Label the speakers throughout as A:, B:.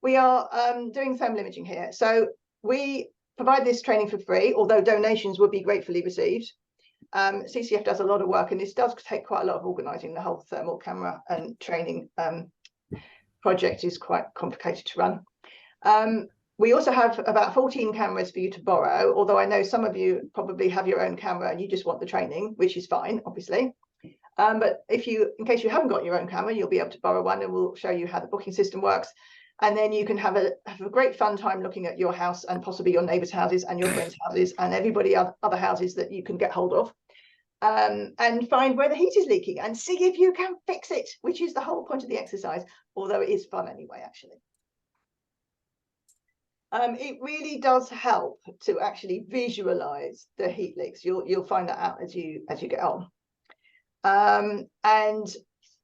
A: We are doing thermal imaging here. So we provide this training for free, although donations would be gratefully received. CCF does a lot of work, and this does take quite a lot of organising. The whole thermal camera and training project is quite complicated to run. We also have about 14 cameras for you to borrow, although I know some of you probably have your own camera and you just want the training, which is fine, obviously. But in case you haven't got your own camera, you'll be able to borrow one, and we'll show you how the booking system works. And then you can have a great fun time looking at your house and possibly your neighbours' houses and your friends' houses and everybody other houses that you can get hold of, and find where the heat is leaking and see if you can fix it, which is the whole point of the exercise, although it is fun anyway, actually. It really does help to actually visualize the heat leaks. You'll find that out as you get on. And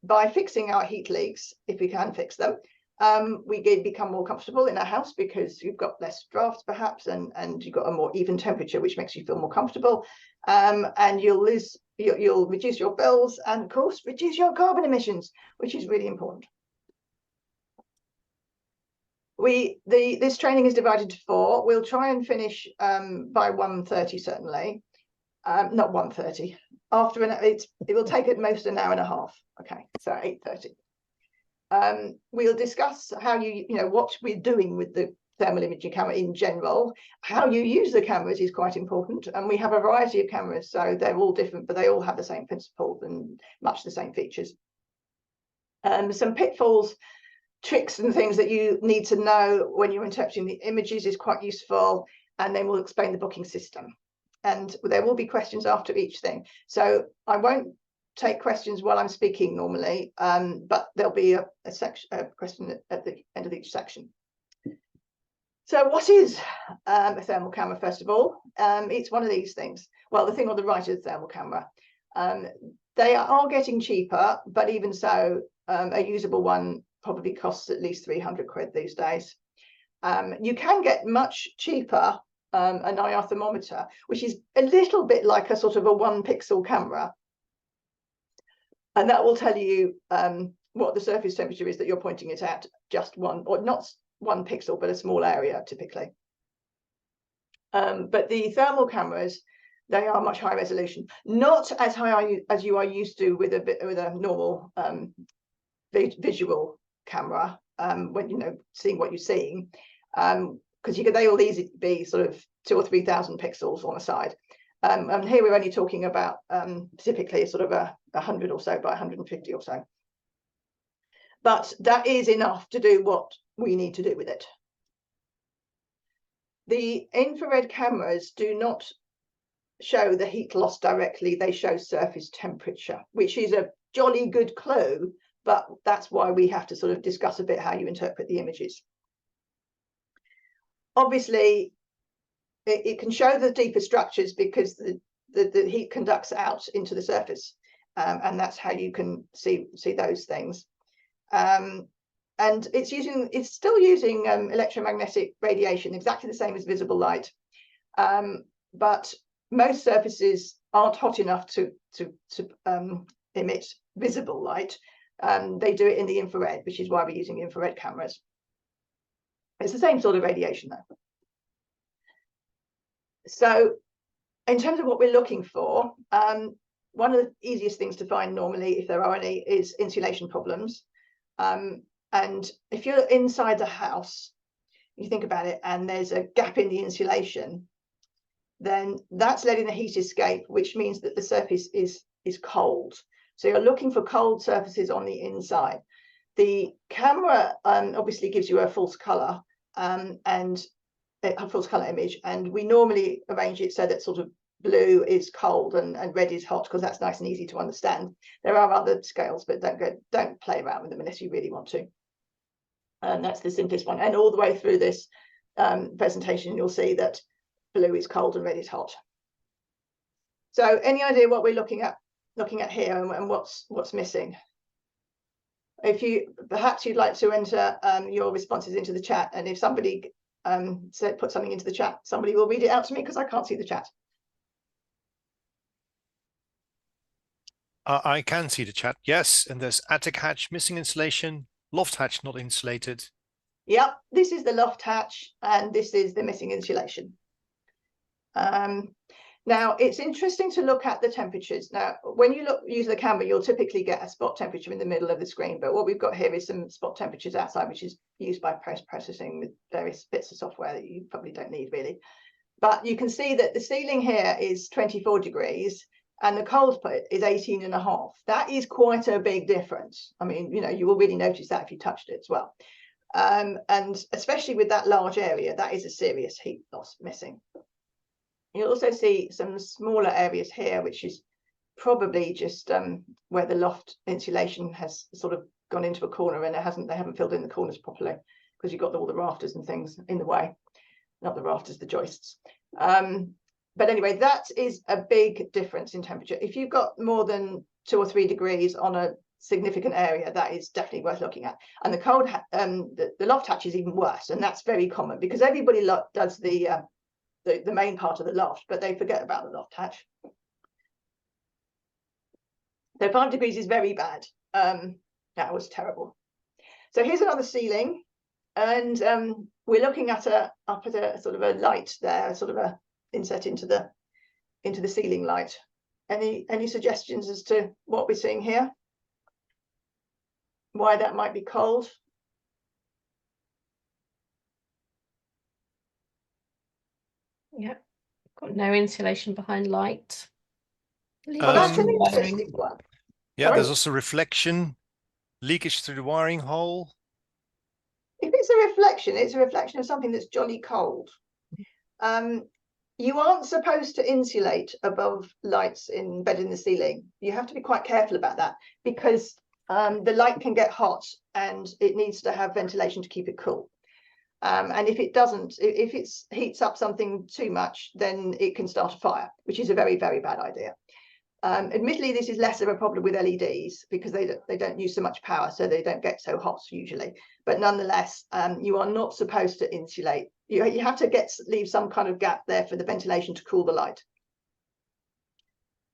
A: by fixing our heat leaks, if we can fix them, we become more comfortable in our house because you've got less drafts perhaps, and you've got a more even temperature, which makes you feel more comfortable. And you'll reduce your bills and, of course, reduce your carbon emissions, which is really important. This training is divided to 4. We'll try and finish by 1:30 certainly. Not 1:30. It will take at most an hour and a half. Okay, so 8:30. We'll discuss how what we're doing with the thermal imaging camera in general. How you use the cameras is quite important, and we have a variety of cameras, so they're all different, but they all have the same principles and much the same features. Some pitfalls, tricks and things that you need to know when you're interpreting the images is quite useful, and then we'll explain the booking system. And there will be questions after each thing. So I won't take questions while I'm speaking normally, but there'll be a question at the end of each section. So what is a thermal camera, first of all? It's one of these things. Well, the thing on the right is a thermal camera. They are getting cheaper, but even so, a usable one probably costs at least 300 quid these days. You can get much cheaper an IR thermometer, which is a little bit like a sort of a 1-pixel camera, and that will tell you what the surface temperature is that you're pointing it at, just one, or not 1 pixel, but a small area typically. But the thermal cameras, they are much higher resolution, not as high as you are used to with a normal visual camera, when seeing what you're seeing, because they will easily be sort of 2,000 or 3,000 pixels on a side. And here we're only talking about typically sort of 100 or so by 150 or so. But that is enough to do what we need to do with it. The infrared cameras do not show the heat loss directly, they show surface temperature, which is a jolly good clue, but that's why we have to sort of discuss a bit how you interpret the images. Obviously, it can show the deeper structures because the heat conducts out into the surface, and that's how you can see those things. And it's still using electromagnetic radiation, exactly the same as visible light, but most surfaces aren't hot enough to emit visible light. They do it in the infrared, which is why we're using infrared cameras. It's the same sort of radiation though. So in terms of what we're looking for, one of the easiest things to find normally, if there are any, is insulation problems. And if you're inside the house, you think about it, and there's a gap in the insulation, then that's letting the heat escape, which means that the surface is cold. So you're looking for cold surfaces on the inside. The camera obviously gives you a false color and a false color image, and we normally arrange it so that sort of blue is cold and red is hot, because that's nice and easy to understand. There are other scales, but don't play around with them unless you really want to. And that's the simplest one. And all the way through this presentation, you'll see that blue is cold and red is hot. So any idea what we're looking at here and what's missing? If perhaps you'd like to enter your responses into the chat, and if somebody put something into the chat, somebody will read it out to me because I can't see the chat.
B: I can see the chat, yes, and there's attic hatch missing insulation, loft hatch not insulated.
A: Yep, this is the loft hatch, and this is the missing insulation. Now, it's interesting to look at the temperatures. Now, when you use the camera, you'll typically get a spot temperature in the middle of the screen. But what we've got here is some spot temperatures outside, which is used by post-processing with various bits of software that you probably don't need really. But you can see that the ceiling here is 24 degrees and the cold put is 18.5. That is quite a big difference. I mean, you know, you will really notice that if you touched it as well. And especially with that large area, that is a serious heat loss missing. You'll also see some smaller areas here, which is probably just where the loft insulation has sort of gone into a corner, and they haven't filled in the corners properly because you've got all the rafters and things in the way. Not the rafters, the joists. But anyway, that is a big difference in temperature. If you've got more than 2 or 3 degrees on a significant area, that is definitely worth looking at. And the cold, the loft hatch is even worse, and that's very common because everybody does the main part of the loft, but they forget about the loft hatch. So 5 degrees is very bad. That was terrible. So here's another ceiling, and we're looking at up at a sort of a light there, sort of a inset into the ceiling light. Any suggestions as to what we're seeing here? Why that might be cold?
B: Yeah, got no insulation behind light.
A: Well, that's an interesting one.
C: Yeah,
A: Sorry?
C: there's also reflection, leakage through the wiring hole.
A: If it's a reflection of something that's jolly cold. You aren't supposed to insulate above lights embedded in the ceiling. You have to be quite careful about that because the light can get hot and it needs to have ventilation to keep it cool. And if it doesn't, if it heats up something too much, then it can start a fire, which is a very, very bad idea. Admittedly, this is less of a problem with LEDs because they don't use so much power, so they don't get so hot usually. But nonetheless, you are not supposed to insulate. You have to leave some kind of gap there for the ventilation to cool the light.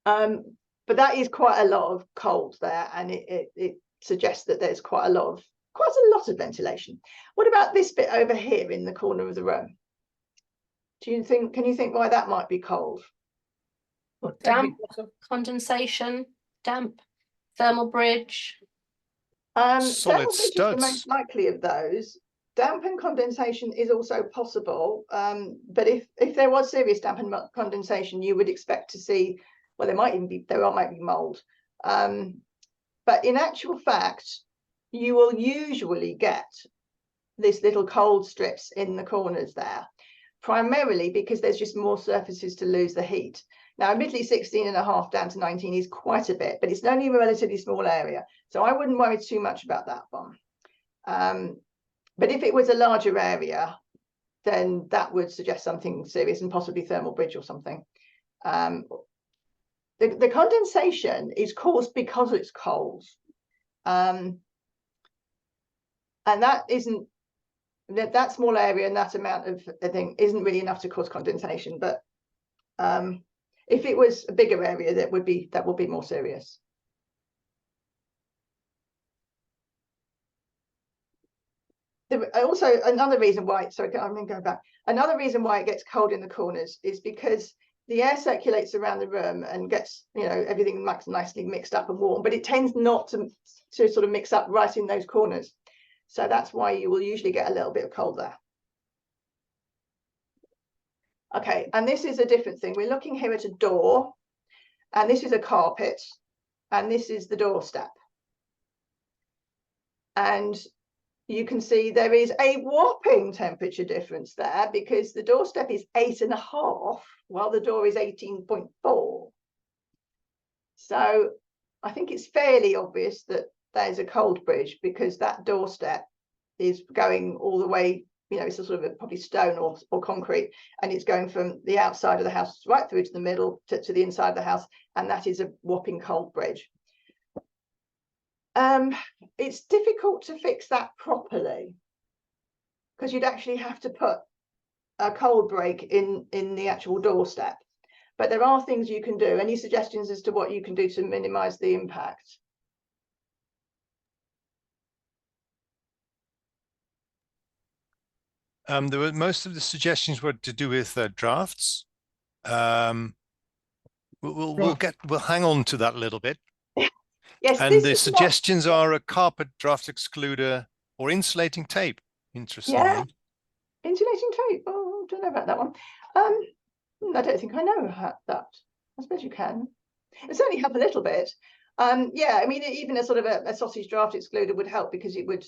A: But that is quite a lot of cold there, and it suggests that there's quite a lot of ventilation. What about this bit over here in the corner of the room? Can you think why that might be cold?
B: Damp, condensation, damp, thermal bridge.
C: Solid
A: Thermal bridge is the
C: studs.
A: most likely of those. Damp and condensation is also possible, but if there was serious damp and condensation, you would expect to see, well, there might be mold. But in actual fact, you will usually get this little cold strips in the corners there, primarily because there's just more surfaces to lose the heat. Now, admittedly, 16.5 down to 19 is quite a bit, but it's only a relatively small area. So I wouldn't worry too much about that one. But if it was a larger area, then that would suggest something serious and possibly thermal bridge or something. The condensation is caused because it's cold. And that small area and that amount of thing isn't really enough to cause condensation. But if it was a bigger area, that would be more serious. Also, another reason why, sorry, I'm going to go back. Another reason why it gets cold in the corners is because the air circulates around the room and gets, everything nicely mixed up and warm, but it tends not to sort of mix up right in those corners. So that's why you will usually get a little bit of cold there. Okay, and this is a different thing. We're looking here at a door, and this is a carpet, and this is the doorstep. And you can see there is a whopping temperature difference there because the doorstep is 8.5 while the door is 18.4. So I think it's fairly obvious that there's a cold bridge because that doorstep is going all the way, it's a sort of probably stone or concrete, and it's going from the outside of the house right through to the middle to the inside of the house, and that is a whopping cold bridge. It's difficult to fix that properly because you'd actually have to put a cold break in the actual doorstep. But there are things you can do. Any suggestions as to what you can do to minimize the impact?
C: There were most of the suggestions were to do with drafts. We'll hang on to that a little bit.
A: Yes,
C: And
A: this
C: the
A: is
C: suggestions are a carpet draft excluder or insulating tape. Interestingly,
A: insulating tape. Oh, don't know about that one. I don't think I know that. I suppose you can. It certainly help a little bit. Yeah, I mean, even a sort of a sausage draft excluder would help, because it would,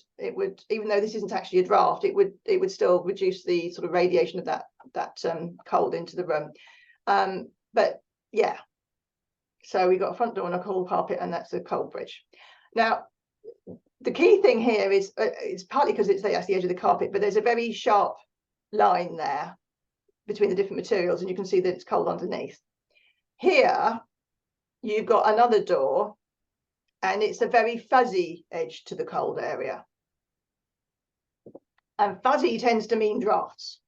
A: even though this isn't actually a draft, it would still reduce the sort of radiation of that cold into the room. But yeah, so we've got a front door and a cold carpet, and that's a cold bridge. Now, the key thing here is it's partly because that's the edge of the carpet, but there's a very sharp line there between the different materials, and you can see that it's cold underneath. Here you've got another door, and it's a very fuzzy edge to the cold area, and fuzzy tends to mean drafts.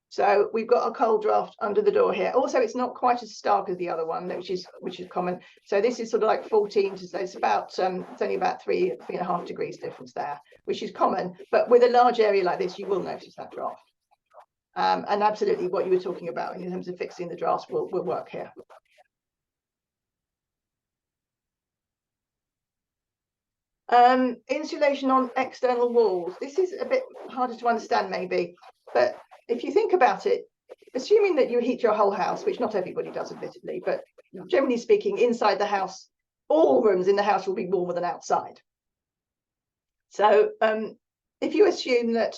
A: So we've got a cold draft under the door here. Also, it's not quite as stark as the other one, which is common. So this is sort of like 14 to, so it's about it's only about 3.5 degrees difference there, which is common. But with a large area like this, you will notice that draft. And absolutely what you were talking about in terms of fixing the drafts will work here. Insulation on external walls. This is a bit harder to understand maybe, but if you think about it, assuming that you heat your whole house, which not everybody does admittedly, but generally speaking, inside the house, all rooms in the house will be warmer than outside. So if you assume that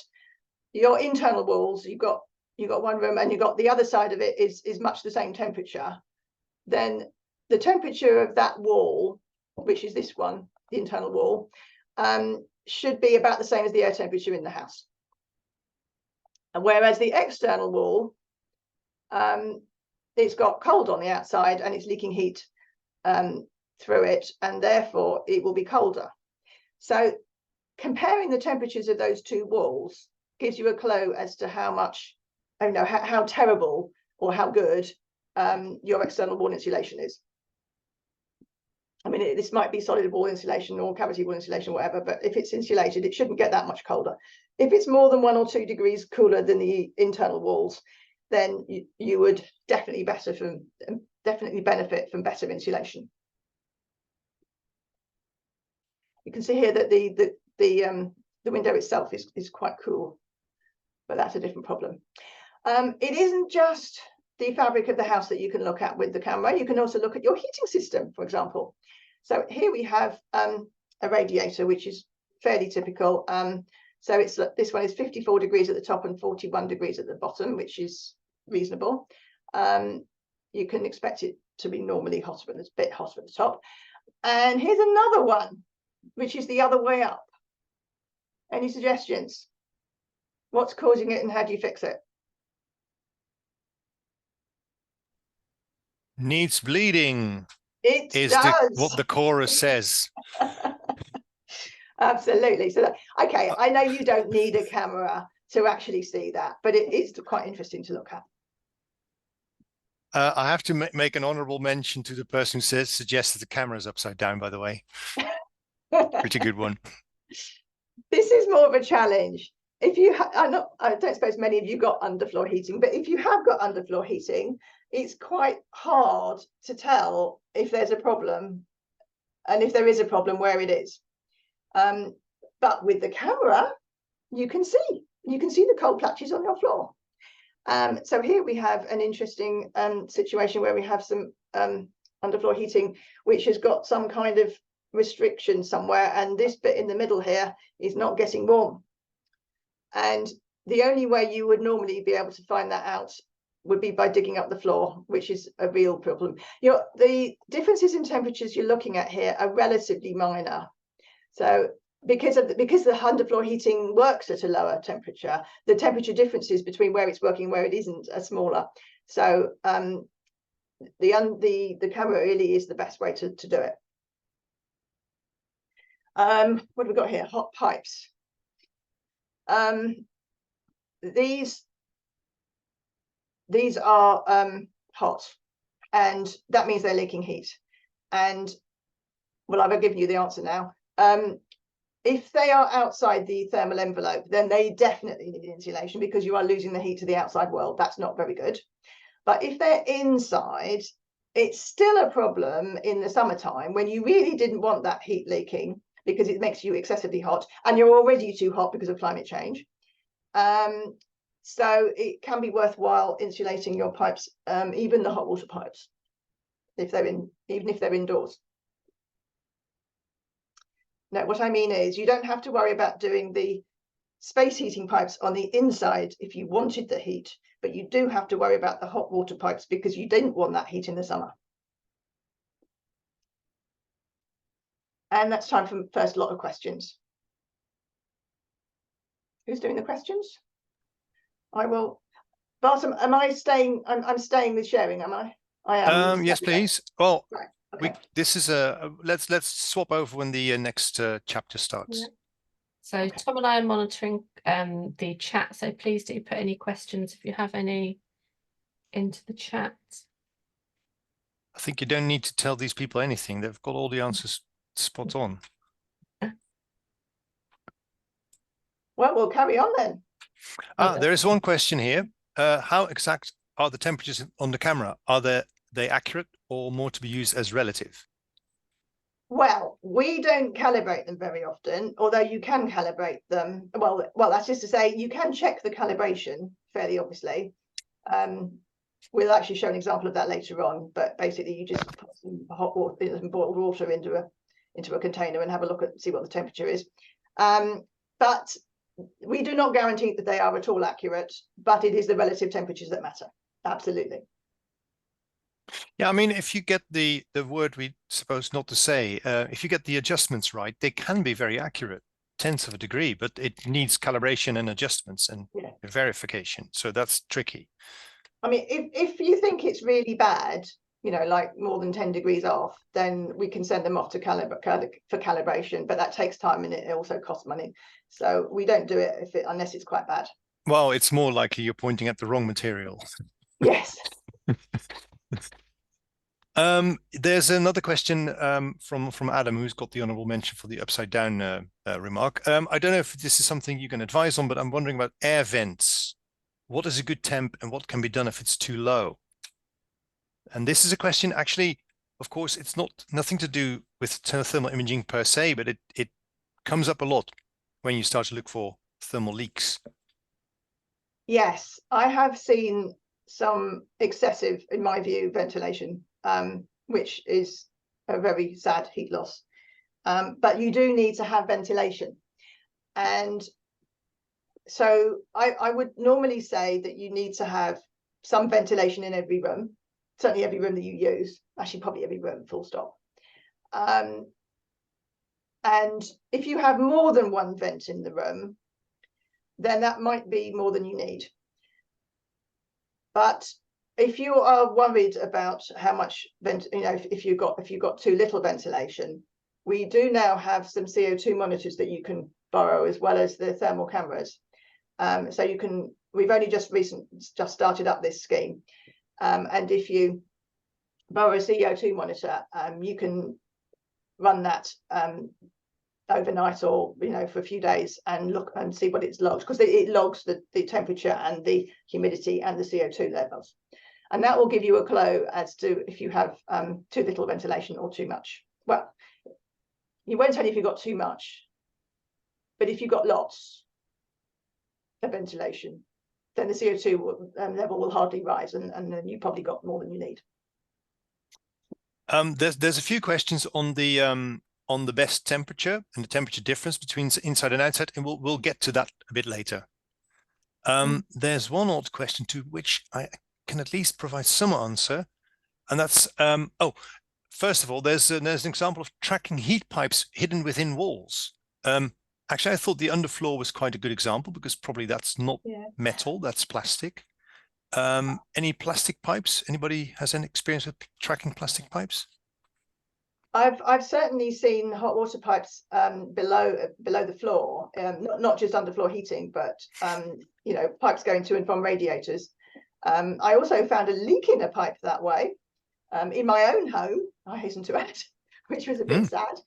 A: your internal walls, you've got one room and you've got the other side of it is much the same temperature, then the temperature of that wall, which is this one, the internal wall, should be about the same as the air temperature in the house. And whereas the external wall, it's got cold on the outside and it's leaking heat through it, and therefore it will be colder. So comparing the temperatures of those two walls gives you a clue as to how much, how terrible or how good your external wall insulation is. I mean, this might be solid wall insulation or cavity wall insulation, whatever, but if it's insulated, it shouldn't get that much colder. If it's more than 1 or 2 degrees cooler than the internal walls, then you would definitely benefit from better insulation. You can see here that the window itself is quite cool, but that's a different problem. It isn't just the fabric of the house that you can look at with the camera. You can also look at your heating system, for example. So here we have a radiator, which is fairly typical. So this one is 54 degrees at the top and 41 degrees at the bottom, which is reasonable. You can expect it to be normally hotter, but it's a bit hotter at the top. And here's another one, which is the other way up. Any suggestions? What's causing it and how do you fix it?
C: needs bleeding.
A: It
C: is
A: does.
C: what the chorus says.
A: Absolutely. So okay, I know you don't need a camera to actually see that, but it is quite interesting to look at.
C: I have to make an honorable mention to the person who suggests that the camera is upside down, by the way. Pretty good one.
A: This is more of a challenge. If you I don't suppose many of you got underfloor heating, but if you have got underfloor heating, it's quite hard to tell if there's a problem, and if there is a problem, where it is. But with the camera, you can see the cold patches on your floor. So here we have an interesting situation where we have some underfloor heating, which has got some kind of restriction somewhere, and this bit in the middle here is not getting warm. And the only way you would normally be able to find that out would be by digging up the floor, which is a real problem. The differences in temperatures you're looking at here are relatively minor. So because the underfloor heating works at a lower temperature, the temperature differences between where it's working and where it isn't are smaller. So the camera really is the best way to do it. What have we got here? Hot pipes. These are hot, and that means they're leaking heat. And well, I've given you the answer now. if they are outside the thermal envelope, then they definitely need insulation because you are losing the heat to the outside world. That's not very good. But if they're inside, it's still a problem in the summertime when you really didn't want that heat leaking because it makes you excessively hot and you're already too hot because of climate change. So it can be worthwhile insulating your pipes, even the hot water pipes, even if they're indoors. No, what I mean is you don't have to worry about doing the space heating pipes on the inside if you wanted the heat, but you do have to worry about the hot water pipes because you didn't want that heat in the summer. And that's time for the first lot of questions. Who's doing the questions? I will. Bart, am I staying? I'm staying with sharing, am I? I am.
C: Yes, please. Well,
A: right. Okay.
C: this is let's swap over when the next chapter starts.
B: Yeah. So okay. Tom and I are monitoring the chat, so please do put any questions if you have any into the chat.
C: I think you don't need to tell these people anything. They've got all the answers spot on.
A: Well, we'll carry on then.
C: There is one question here. How exact are the temperatures on the camera? Are they accurate or more to be used as relative?
A: Well, we don't calibrate them very often, although you can calibrate them. Well, that's just to say you can check the calibration fairly obviously. We'll actually show an example of that later on, but basically you just put some hot water, some boiled water into a container and have a look at see what the temperature is. But we do not guarantee that they are at all accurate, but it is the relative temperatures that matter. Absolutely.
C: Yeah, I mean, if you get the word we supposed not to say, if you get the adjustments right, they can be very accurate, tenths of a degree, but it needs calibration and adjustments and verification. So that's tricky. I mean,
A: if you think it's really bad, you know, like more than 10 degrees off, then we can send them off to for calibration, but that takes time and it also costs money. So we don't do it unless it's quite bad.
C: Well, it's more likely you're pointing at the wrong material.
A: Yes.
C: There's another question from Adam, who's got the honorable mention for the upside down remark. I don't know if this is something you can advise on, but I'm wondering about air vents. What is a good temp and what can be done if it's too low? And this is a question, actually, of course, it's nothing to do with thermal imaging per se, but it comes up a lot when you start to look for thermal leaks.
A: Yes, I have seen some excessive, in my view, ventilation, which is a very sad heat loss. But you do need to have ventilation. And so I would normally say that you need to have some ventilation in every room, certainly every room that you use, actually probably every room, full stop. And if you have more than one vent in the room, then that might be more than you need. But if you are worried about how much if you've got too little ventilation, we do now have some CO2 monitors that you can borrow as well as the thermal cameras. So you can. We've only just started up this scheme, and if you borrow a CO2 monitor, you can run that overnight or for a few days and look and see what it's logged, because it logs the temperature and the humidity and the CO2 levels, and that will give you a clue as to if you have too little ventilation or too much. Well, you won't tell you if you've got too much, but if you've got lots of ventilation, then the CO2 level will hardly rise, and then you probably got more than you need.
C: There's a few questions on the best temperature and the temperature difference between inside and outside, and we'll get to that a bit later. There's one odd question to which I can at least provide some answer, and that's first of all, there's an example of tracking heat pipes hidden within walls. Actually, I thought the underfloor was quite a good example because probably that's not metal, that's plastic. Any plastic pipes? Anybody has any experience with tracking plastic pipes?
A: I've certainly seen hot water pipes below the floor, not just underfloor heating, but pipes going to and from radiators. I also found a leak in a pipe that way in my own home, I hasten to add, which was a bit sad.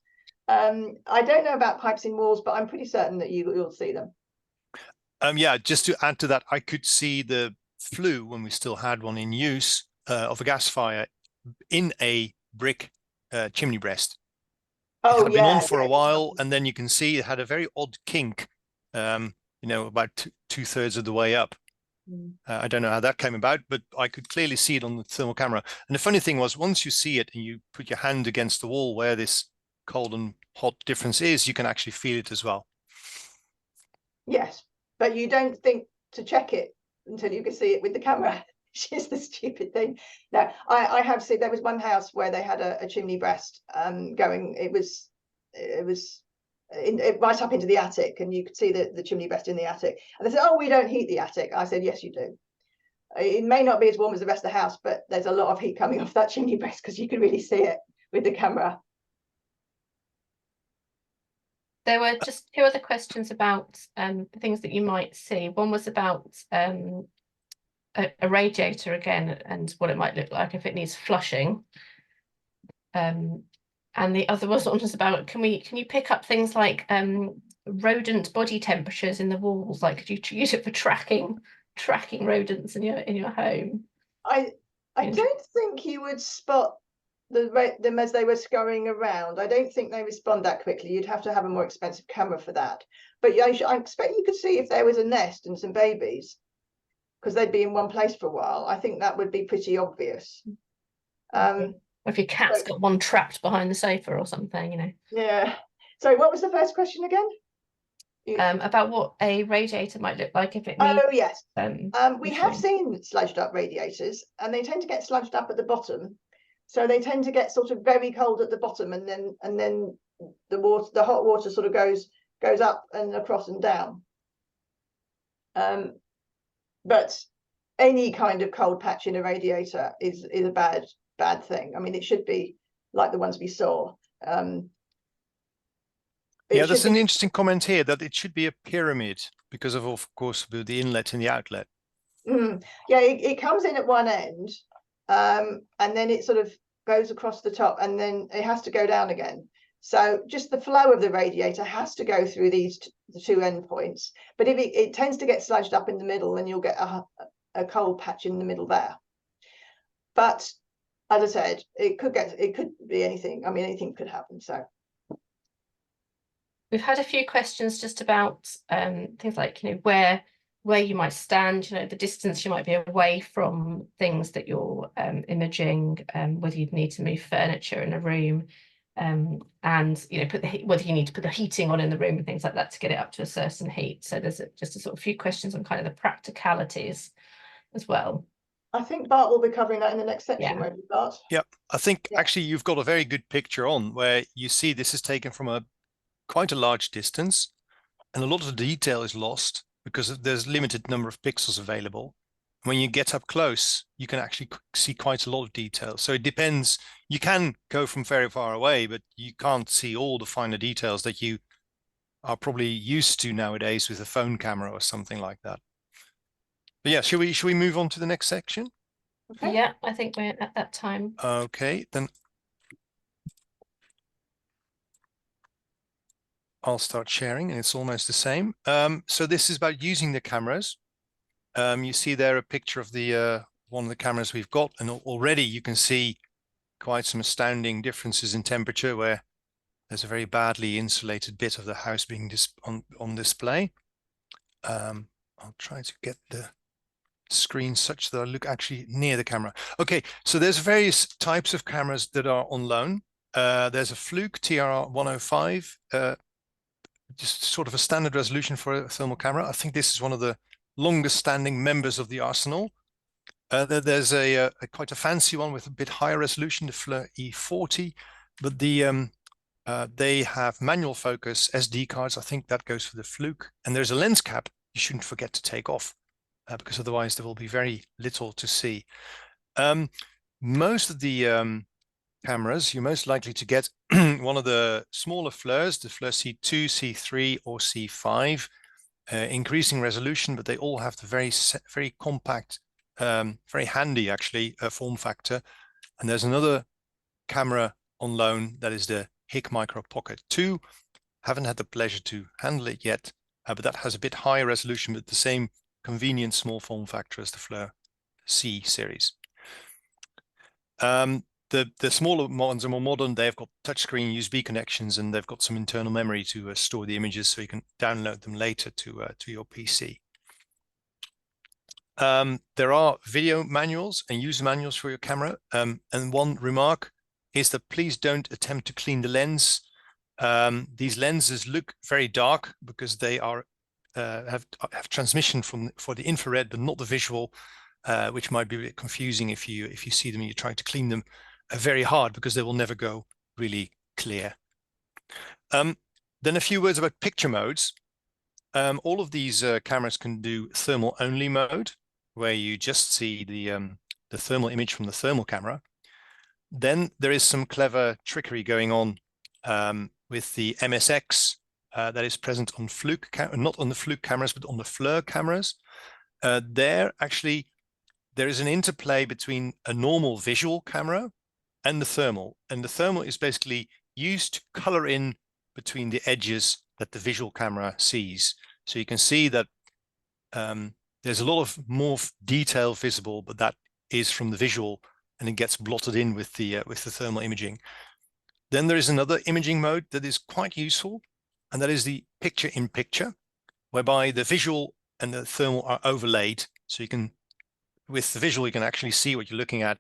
A: I don't know about pipes in walls, but I'm pretty certain that you'll see them.
C: Yeah, just to add to that, I could see the flue when we still had one in use of a gas fire in a brick chimney breast. It
A: Oh
C: had been on
A: yeah,
C: for a
A: yeah,
C: while, and then you can see it had a very odd kink, about two-thirds of the way up. I don't know how that came about, but I could clearly see it on the thermal camera. And the funny thing was, once you see it and you put your hand against the wall where this cold and hot difference is, you can actually feel it as well.
A: yes, but you don't think to check it until you can see it with the camera, which is the stupid thing. No, I have seen, there was one house where they had a chimney breast going. It was right up into the attic, and you could see the chimney breast in the attic. And they said, "Oh, we don't heat the attic." I said, "Yes, you do. It may not be as warm as the rest of the house, but there's a lot of heat coming off that chimney breast because you can really see it with the camera."
B: There were just two other questions about things that you might see. One was about a radiator again, and what it might look like if it needs flushing. And the other was about, can you pick up things like rodent body temperatures in the walls? Like, could you use it for tracking rodents in your home?
A: I don't think you would spot them as they were scurrying around. I don't think they respond that quickly. You'd have to have a more expensive camera for that. But I expect you could see if there was a nest and some babies, because they'd be in one place for a while. I think that would be pretty obvious.
B: Or if your cat's got one trapped behind the sofa or something,
A: Yeah. So what was the first question again?
B: About what a radiator might look like if it needs.
A: Oh yes. We have
B: flushing.
A: seen sludged up radiators, and they tend to get sludged up at the bottom. So they tend to get sort of very cold at the bottom, and then the hot water sort of goes up and across and down. But any kind of cold patch in a radiator is a bad thing. I mean, it should be like the ones we saw.
C: Yeah, there's an interesting comment here that it should be a pyramid because of course, the inlet and the outlet.
A: Yeah, it comes in at one end, and then it sort of goes across the top, and then it has to go down again. So just the flow of the radiator has to go through the two endpoints. But if it tends to get sludged up in the middle, then you'll get a cold patch in the middle there. But as I said, it could be anything. I mean, anything could happen. So
B: we've had a few questions just about things like where you might stand, the distance you might be away from things that you're imaging, whether you'd need to move furniture in a room, and whether you need to put the heating on in the room and things like that to get it up to a certain heat. So there's just a sort of few questions on kind of the practicalities as well.
A: I think Bart will be covering that in the next section,
B: Yeah.
A: won't you, Bart?
C: Yeah, I think actually you've got a very good picture on where you see this is taken from quite a large distance, and a lot of the detail is lost because there's limited number of pixels available. When you get up close, you can actually see quite a lot of detail. So it depends. You can go from very far away, but you can't see all the finer details that you are probably used to nowadays with a phone camera or something like that. But yeah, should we move on to the next section?
A: Okay.
B: Yeah, I think we're at that time.
C: Okay, then I'll start sharing, and it's almost the same. So this is about using the cameras. You see there a picture of the one of the cameras we've got, and already you can see quite some astounding differences in temperature where there's a very badly insulated bit of the house being on display. I'll try to get the screen such that I look actually near the camera. Okay, so there's various types of cameras that are on loan. There's a Fluke TR105, just sort of a standard resolution for a thermal camera. I think this is one of the longest standing members of the arsenal. There's quite a fancy one with a bit higher resolution, the Fleur E40, but they have manual focus SD cards. I think that goes for the Fluke. And there's a lens cap you shouldn't forget to take off because otherwise there will be very little to see. Most of the cameras, you're most likely to get one of the smaller Fleurs, the Fleur C2, C3, or C5, increasing resolution, but they all have the very compact, very handy actually form factor. And there's another camera on loan that is the HIC Micro Pocket 2. Haven't had the pleasure to handle it yet, but that has a bit higher resolution with the same convenient small form factor as the Fleur C series. The smaller ones are more modern. They've got touchscreen USB connections, and they've got some internal memory to store the images, so you can download them later to your PC. There are video manuals and user manuals for your camera. And one remark is that please don't attempt to clean the lens. These lenses look very dark because they are have transmission for the infrared, but not the visual, which might be a bit confusing if you see them and you're trying to clean them very hard, because they will never go really clear. Then a few words about picture modes. All of these cameras can do thermal only mode, where you just see the thermal image from the thermal camera. Then there is some clever trickery going on with the MSX that is present on Fluke, not on the Fluke cameras, but on the Fleur cameras. There is an interplay between a normal visual camera and the thermal. And the thermal is basically used to color in between the edges that the visual camera sees. So you can see that there's a lot of more detail visible, but that is from the visual, and it gets blotted in with the thermal imaging. Then there is another imaging mode that is quite useful, and that is the picture-in-picture, whereby the visual and the thermal are overlaid. So you can, with the visual, you can actually see what you're looking at,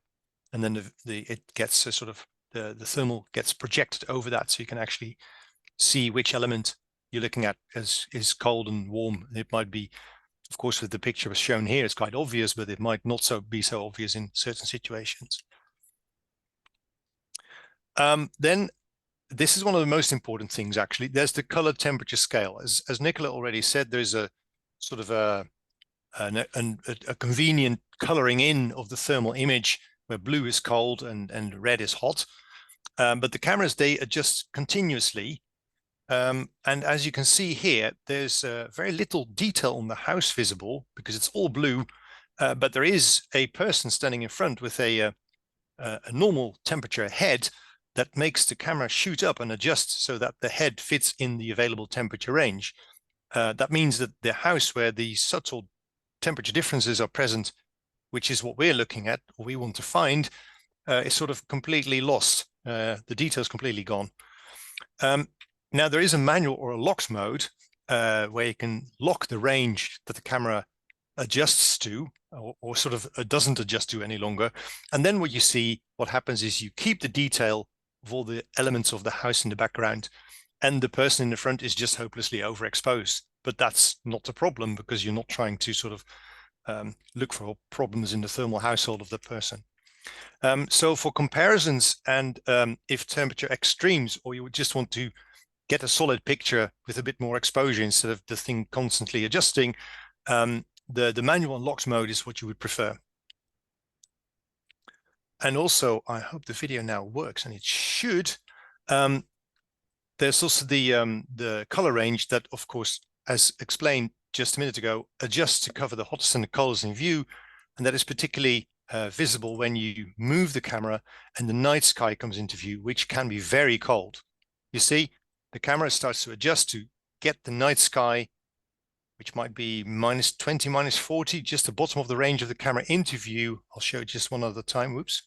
C: and then it gets a sort of the thermal gets projected over that, so you can actually see which element you're looking at is cold and warm. It might be, of course, with the picture shown here, it's quite obvious, but it might not be so obvious in certain situations. Then this is one of the most important things, actually. There's the color temperature scale. As Nicola already said, there's a sort of a convenient coloring in of the thermal image, where blue is cold and red is hot. But the cameras, they adjust continuously. And as you can see here, there's very little detail on the house visible because it's all blue. But there is a person standing in front with a normal temperature head that makes the camera shoot up and adjust so that the head fits in the available temperature range. That means that the house where the subtle temperature differences are present, which is what we're looking at, or we want to find, is sort of completely lost. The detail is completely gone. Now, there is a manual or a locks mode where you can lock the range that the camera adjusts to, or sort of doesn't adjust to any longer. And then what happens is you keep the detail of all the elements of the house in the background, and the person in the front is just hopelessly overexposed. But that's not a problem, because you're not trying to sort of look for problems in the thermal household of the person. So for comparisons, and if temperature extremes, or you would just want to get a solid picture with a bit more exposure instead of the thing constantly adjusting, the manual and locks mode is what you would prefer. And also, I hope the video now works, and it should. There's also the color range that, of course, as explained just a minute ago, adjusts to cover the hottest and the coldest in view, and that is particularly visible when you move the camera and the night sky comes into view, which can be very cold. You see, the camera starts to adjust to get the night sky, which might be -20, -40, just the bottom of the range of the camera into view. I'll show it just one other time. Whoops,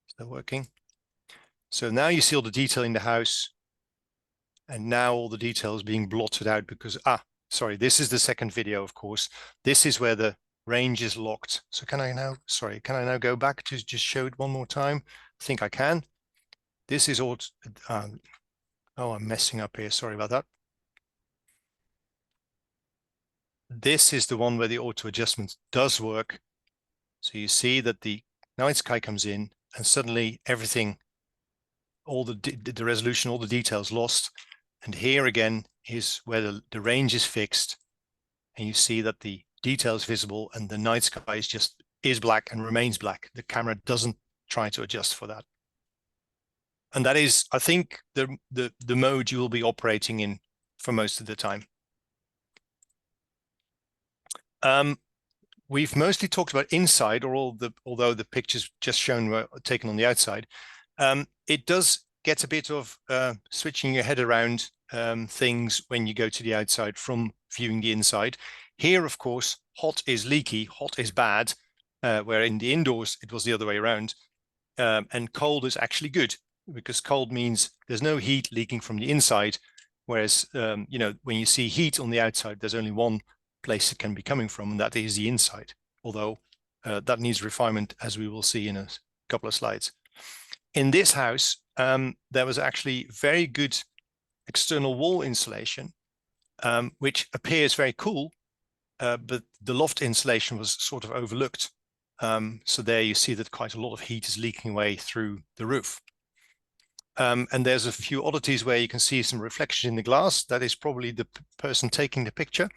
C: is that working? So now you see all the detail in the house, and now all the detail is being blotted out because, sorry, this is the second video, of course. This is where the range is locked. So can I now go back to just show it one more time? I think I can. This is all, oh, I'm messing up here. Sorry about that. This is the one where the auto adjustment does work. So you see that the night sky comes in, and suddenly everything, all the resolution, all the details lost. And here again is where the range is fixed, and you see that the detail is visible, and the night sky is black and remains black. The camera doesn't try to adjust for that. And that is, I think, the mode you will be operating in for most of the time. We've mostly talked about inside, although the pictures just shown were taken on the outside. It does get a bit of switching your head around things when you go to the outside from viewing the inside. Here, of course, hot is leaky, hot is bad, where in the indoors it was the other way around. And cold is actually good, because cold means there's no heat leaking from the inside. Whereas, you know, when you see heat on the outside, there's only one place it can be coming from, and that is the inside. Although that needs refinement, as we will see in a couple of slides. In this house, there was actually very good external wall insulation, which appears very cool, but the loft insulation was sort of overlooked. So there you see that quite a lot of heat is leaking away through the roof. And there's a few oddities where you can see some reflection in the glass. That is probably the person taking the picture.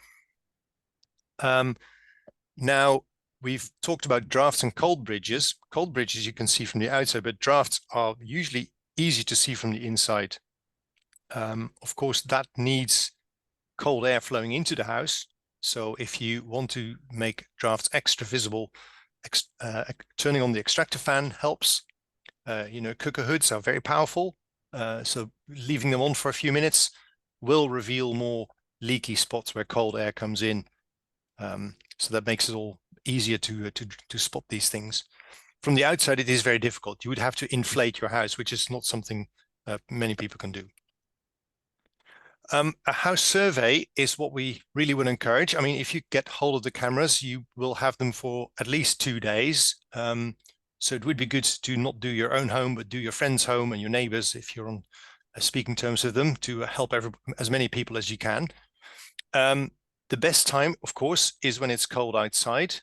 C: Now, we've talked about drafts and cold bridges. Cold bridges you can see from the outside, but drafts are usually easy to see from the inside. Of course, that needs cold air flowing into the house. So if you want to make drafts extra visible, turning on the extractor fan helps. You know, cooker hoods are very powerful. So leaving them on for a few minutes will reveal more leaky spots where cold air comes in. So that makes it all easier to spot these things. From the outside, it is very difficult. You would have to inflate your house, which is not something many people can do. A house survey is what we really would encourage. I mean, if you get hold of the cameras, you will have them for at least 2 days. So it would be good to not do your own home, but do your friend's home and your neighbors if you're on speaking terms with them, to help as many people as you can. The best time, of course, is when it's cold outside.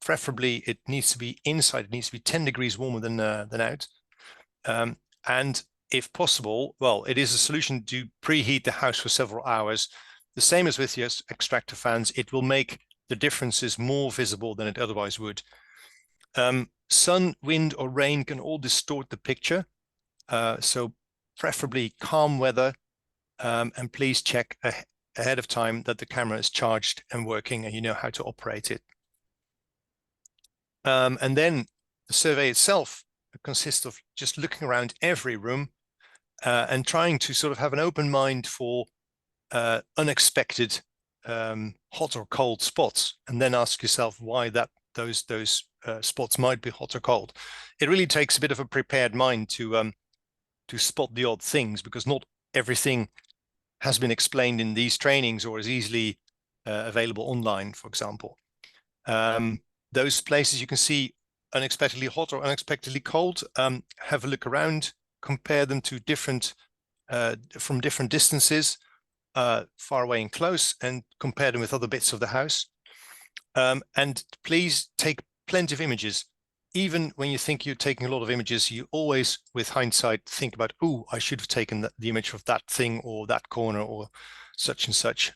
C: Preferably, it needs to be inside. It needs to be 10 degrees warmer than out. And if possible, well, it is a solution to preheat the house for several hours. The same as with your extractor fans, it will make the differences more visible than it otherwise would. Sun, wind, or rain can all distort the picture. So preferably calm weather, and please check ahead of time that the camera is charged and working and you know how to operate it. And then the survey itself consists of just looking around every room and trying to sort of have an open mind for unexpected hot or cold spots, and then ask yourself why those spots might be hot or cold. It really takes a bit of a prepared mind to spot the odd things, because not everything has been explained in these trainings or is easily available online, for example. Those places you can see unexpectedly hot or unexpectedly cold, have a look around, compare them to from different distances, far away and close, and compare them with other bits of the house. And please take plenty of images. Even when you think you're taking a lot of images, you always, with hindsight, think about, oh, I should have taken the image of that thing or that corner or such and such.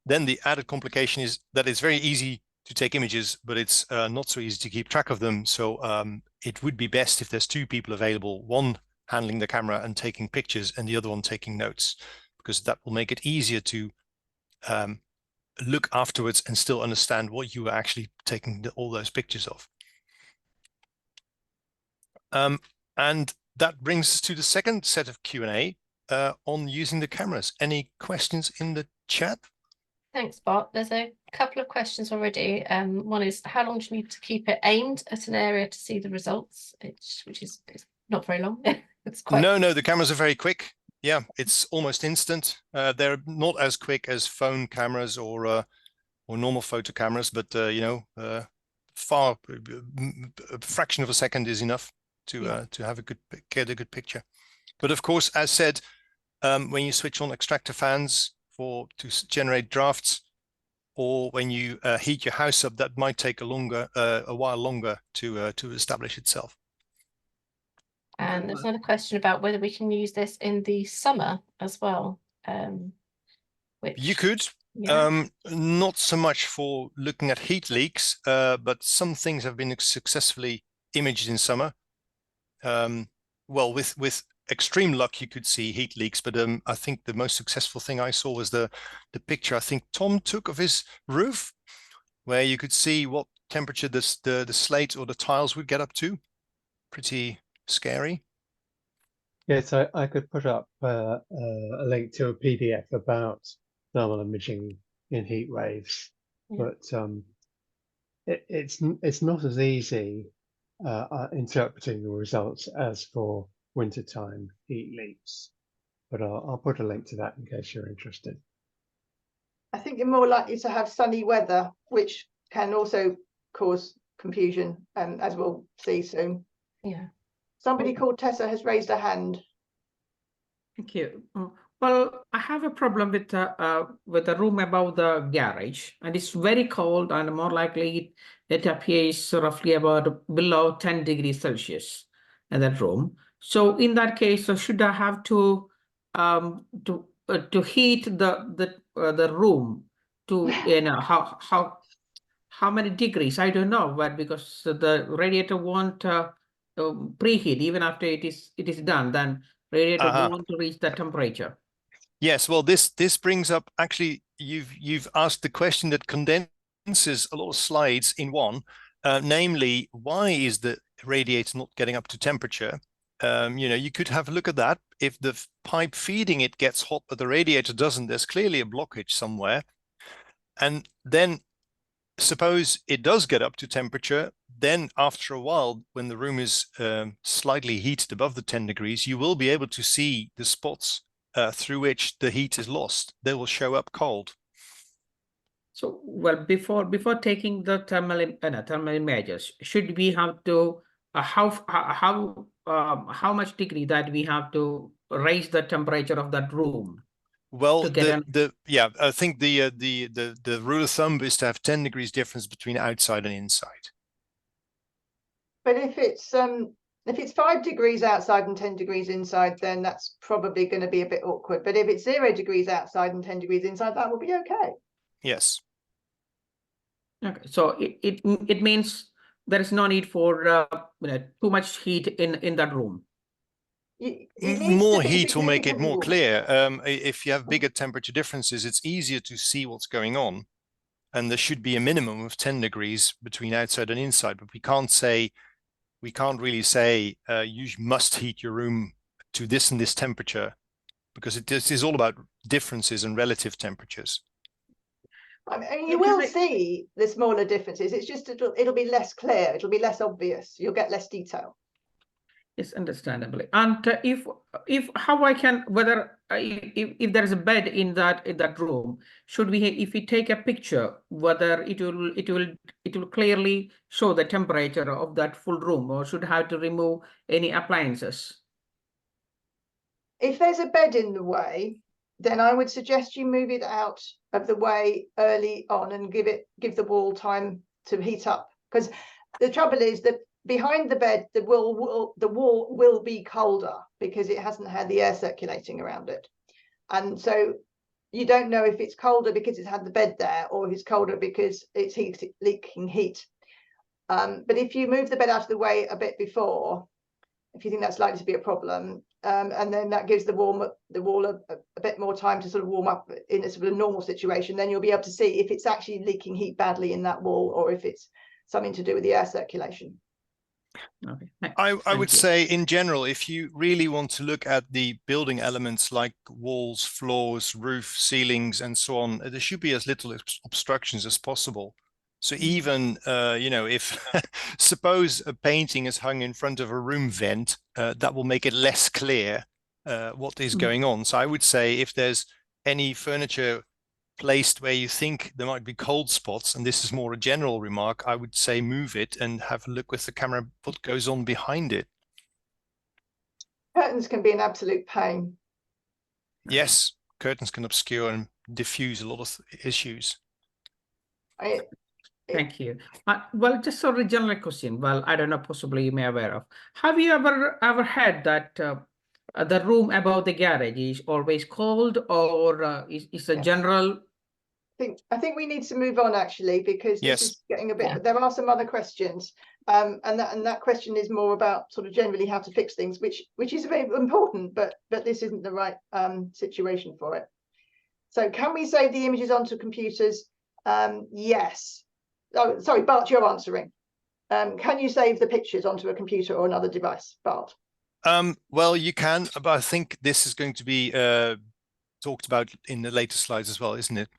C: Then the added complication is that it's very easy to take images, but it's not so easy to keep track of them. So it would be best if there's 2 people available, one handling the camera and taking pictures and the other one taking notes, because that will make it easier to look afterwards and still understand what you were actually taking all those pictures of. And that brings us to the second set of Q&A on using the cameras. Any questions in the chat?
B: Thanks, Bart. There's a couple of questions already. One is, how long do you need to keep it aimed at an area to see the results? Which is not very long. It's quite...
C: No, the cameras are very quick. Yeah, it's almost instant. They're not as quick as phone cameras or normal photo cameras, but you know, a fraction of a second is enough to have get a good picture. But of course, as said, when you switch on extractor fans to generate drafts, or when you heat your house up, that might take a while longer to establish itself.
B: And there's another question about whether we can use this in the summer as well.
C: You could.
B: Yeah.
C: Not so much for looking at heat leaks, but some things have been successfully imaged in summer. Well, with extreme luck, you could see heat leaks, but I think the most successful thing I saw was the picture I think Tom took of his roof, where you could see what temperature the slate or the tiles would get up to. pretty scary.
D: Yes, I could put up a link to a PDF about thermal imaging in heat waves,
B: Yeah.
D: but it's not as easy interpreting the results as for wintertime heat leaks. But I'll put a link to that in case you're interested.
A: I think you're more likely to have sunny weather, which can also cause confusion, as we'll see soon.
B: Yeah.
A: Somebody called Tessa has raised a hand.
E: Thank you. Well, I have a problem with the room above the garage, and it's very cold, and more likely it appears roughly about below 10 degrees Celsius in that room. So in that case, should I have to heat the room to, you know, how many degrees? I don't know, but because the radiator won't preheat even after it is done, then radiator won't reach that temperature.
C: Yes, well, this brings up, actually, you've asked the question that condenses a lot of slides in one, namely, why is the radiator not getting up to temperature? You know, you could have a look at that. If the pipe feeding it gets hot, but the radiator doesn't, there's clearly a blockage somewhere. And then suppose it does get up to temperature, then after a while, when the room is slightly heated above the 10 degrees, you will be able to see the spots through which the heat is lost. They will show up cold.
E: So, well, before taking the thermal images, should we have to how much degree that we have to raise the temperature of that room?
C: Well, yeah, I think the rule of thumb is to have 10 degrees difference between outside and inside.
A: But if it's 5 degrees outside and 10 degrees inside, then that's probably going to be a bit awkward. But if it's 0 degrees outside and 10 degrees inside, that will be okay.
C: Yes.
E: Okay, so it means there is no need for too much heat in that room.
C: More heat will make it more clear. If you have bigger temperature differences, it's easier to see what's going on. And there should be a minimum of 10 degrees between outside and inside. But we can't really say you must heat your room to this and this temperature, because this is all about differences and relative temperatures.
A: I mean, you will see the smaller differences. It's just it'll be less clear. It'll be less obvious. You'll get less detail.
E: Yes, understandably. And if how I can, whether if there is a bed in that room, should we, if we take a picture, whether it will clearly show the temperature of that full room, or should have to remove any appliances?
A: If there's a bed in the way, then I would suggest you move it out of the way early on and give the wall time to heat up. Because the trouble is that behind the bed, the wall will be colder because it hasn't had the air circulating around it. And so you don't know if it's colder because it's had the bed there, or if it's colder because it's leaking heat. But if you move the bed out of the way a bit before, if you think that's likely to be a problem, and then that gives the wall a bit more time to sort of warm up in a sort of normal situation, then you'll be able to see if it's actually leaking heat badly in that wall, or if it's something to do with the air circulation.
E: Okay.
C: I would say, in general, if you really want to look at the building elements like walls, floors, roof, ceilings, and so on, there should be as little obstructions as possible. So even, you know, if suppose a painting is hung in front of a room vent, that will make it less clear what is going on. So I would say if there's any furniture placed where you think there might be cold spots, and this is more a general remark, I would say move it and have a look with the camera what goes on behind it.
A: Curtains can be an absolute pain.
C: Yes, curtains can obscure and diffuse a lot of issues.
E: Thank you. Well, just a general question. Well, I don't know, possibly you may be aware of. Have you ever had that the room above the garage is always cold, or is a general?
A: I think we need to move on, actually, because this is getting a bit. Yeah. There are some other questions, and that question is more about sort of generally how to fix things, which is very important, but this isn't the right situation for it. So, can we save the images onto computers? Yes. Oh, sorry, Bart, you're answering. Can you save the pictures onto a computer or another device, Bart?
C: Well, you can, but I think this is going to be talked about in the later slides as well, isn't it?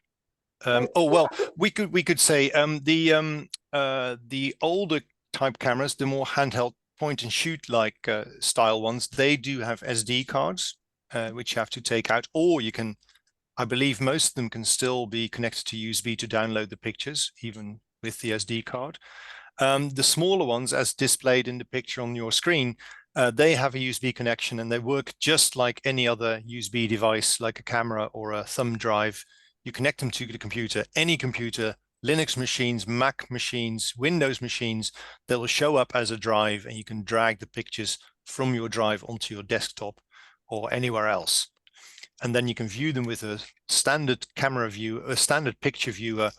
C: Oh well, we could say the older type cameras, the more handheld point and shoot like style ones, they do have SD cards which you have to take out, or you can, I believe most of them can still be connected to USB to download the pictures, even with the SD card. The smaller ones, as displayed in the picture on your screen, they have a USB connection and they work just like any other USB device, like a camera or a thumb drive. You connect them to the computer, any computer, Linux machines, Mac machines, Windows machines, they will show up as a drive and you can drag the pictures from your drive onto your desktop or anywhere else. And then you can view them with a standard camera view, a standard picture viewer.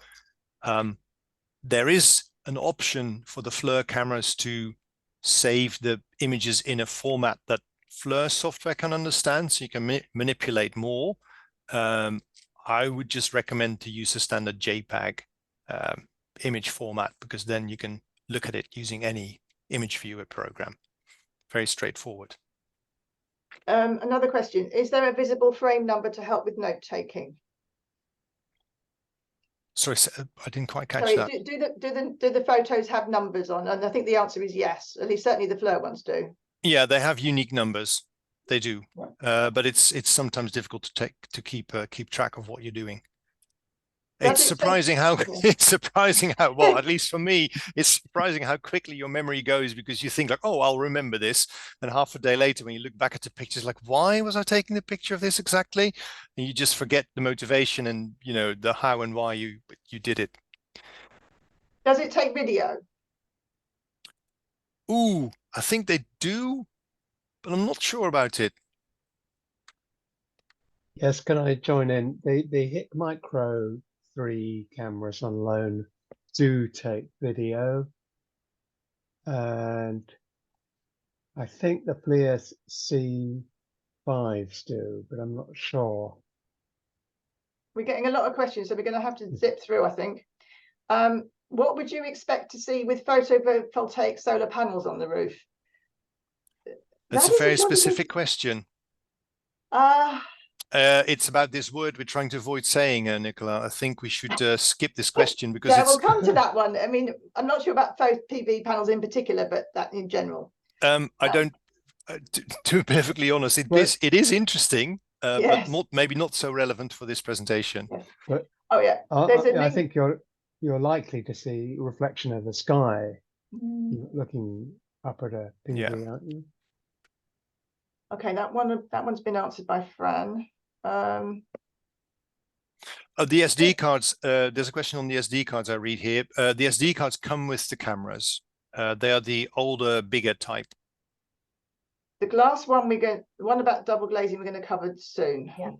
C: There is an option for the FLIR cameras to save the images in a format that FLIR software can understand, so you can manipulate more. I would just recommend to use a standard JPEG image format, because then you can look at it using any image viewer program. Very straightforward.
A: Another question, is there a visible frame number to help with note taking?
C: Sorry, I didn't quite catch that.
A: Do the photos have numbers on? And I think the answer is yes, at least certainly the FLIR ones do.
C: Yeah, they have unique numbers. They do, but it's sometimes difficult to keep track of what you're doing. It's surprising how well, at least for me, it's surprising how quickly your memory goes, because you think like, oh, I'll remember this, and half a day later when you look back at the pictures, like, why was I taking the picture of this exactly? And you just forget the motivation and the how and why you did it.
A: Does it take video?
C: Ooh, I think they do, but I'm not sure about it.
D: Yes, can I join in? The HIC Micro 3 cameras on loan do take video, and I think the FLIR C5s do, but I'm not sure.
A: We're getting a lot of questions, so we're going to have to zip through, I think. What would you expect to see with photovoltaic solar panels on the roof?
C: That's a very specific question. It's about this word we're trying to avoid saying, Nicola. I think we should skip this question, because
A: yeah, we'll come to that one. I mean, I'm not sure about PV panels in particular, but that in general.
C: I don't. To be perfectly honest, it is interesting,
A: yes.
C: but maybe not so relevant for this presentation.
A: Yes.
D: But
A: oh yeah,
D: I think you're likely to see a reflection of the sky looking up at a PV, aren't you?
A: Okay, that one's been answered by Fran.
C: The SD cards, there's a question on the SD cards I read here. The SD cards come with the cameras. They are the older, bigger type.
A: The glass one, the one about double glazing, we're going to cover soon.
B: Yeah.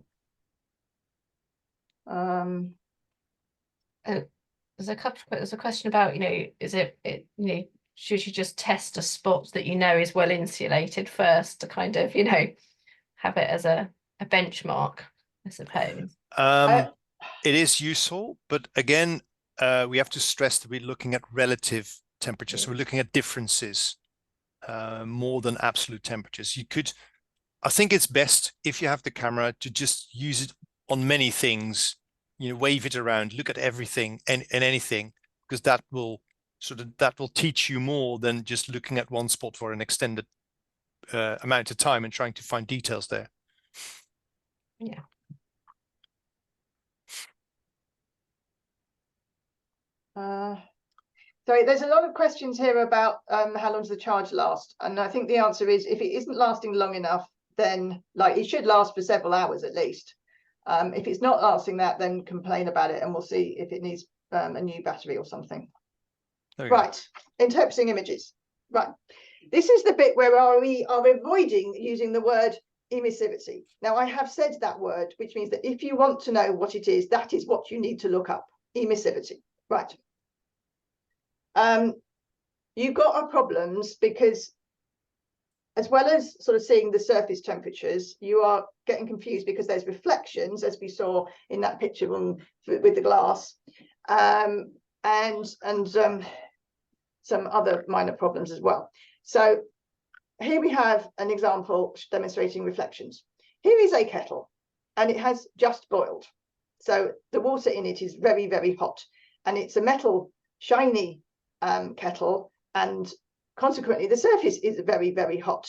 B: There's a question about, should you just test a spot that is well insulated first to kind of, have it as a benchmark, I suppose.
C: It is useful, but again, we have to stress that we're looking at relative temperatures. So we're looking at differences more than absolute temperatures. I think it's best, if you have the camera, to just use it on many things, wave it around, look at everything and anything, because that will teach you more than just looking at one spot for an extended amount of time and trying to find details there.
B: Yeah.
A: So there's a lot of questions here about how long does the charge last, and I think the answer is, if it isn't lasting long enough, then it should last for several hours at least. If it's not lasting that, then complain about it and we'll see if it needs a new battery or something. Right, interpreting images. Right, this is the bit where we are avoiding using the word emissivity. Now, I have said that word, which means that if you want to know what it is, that is what you need to look up, emissivity. Right. You've got our problems because, as well as sort of seeing the surface temperatures, you are getting confused because there's reflections, as we saw in that picture with the glass, some other minor problems as well. So here we have an example demonstrating reflections. Here is a kettle, and it has just boiled. So the water in it is very, very hot, and it's a metal shiny kettle, and consequently the surface is very, very hot.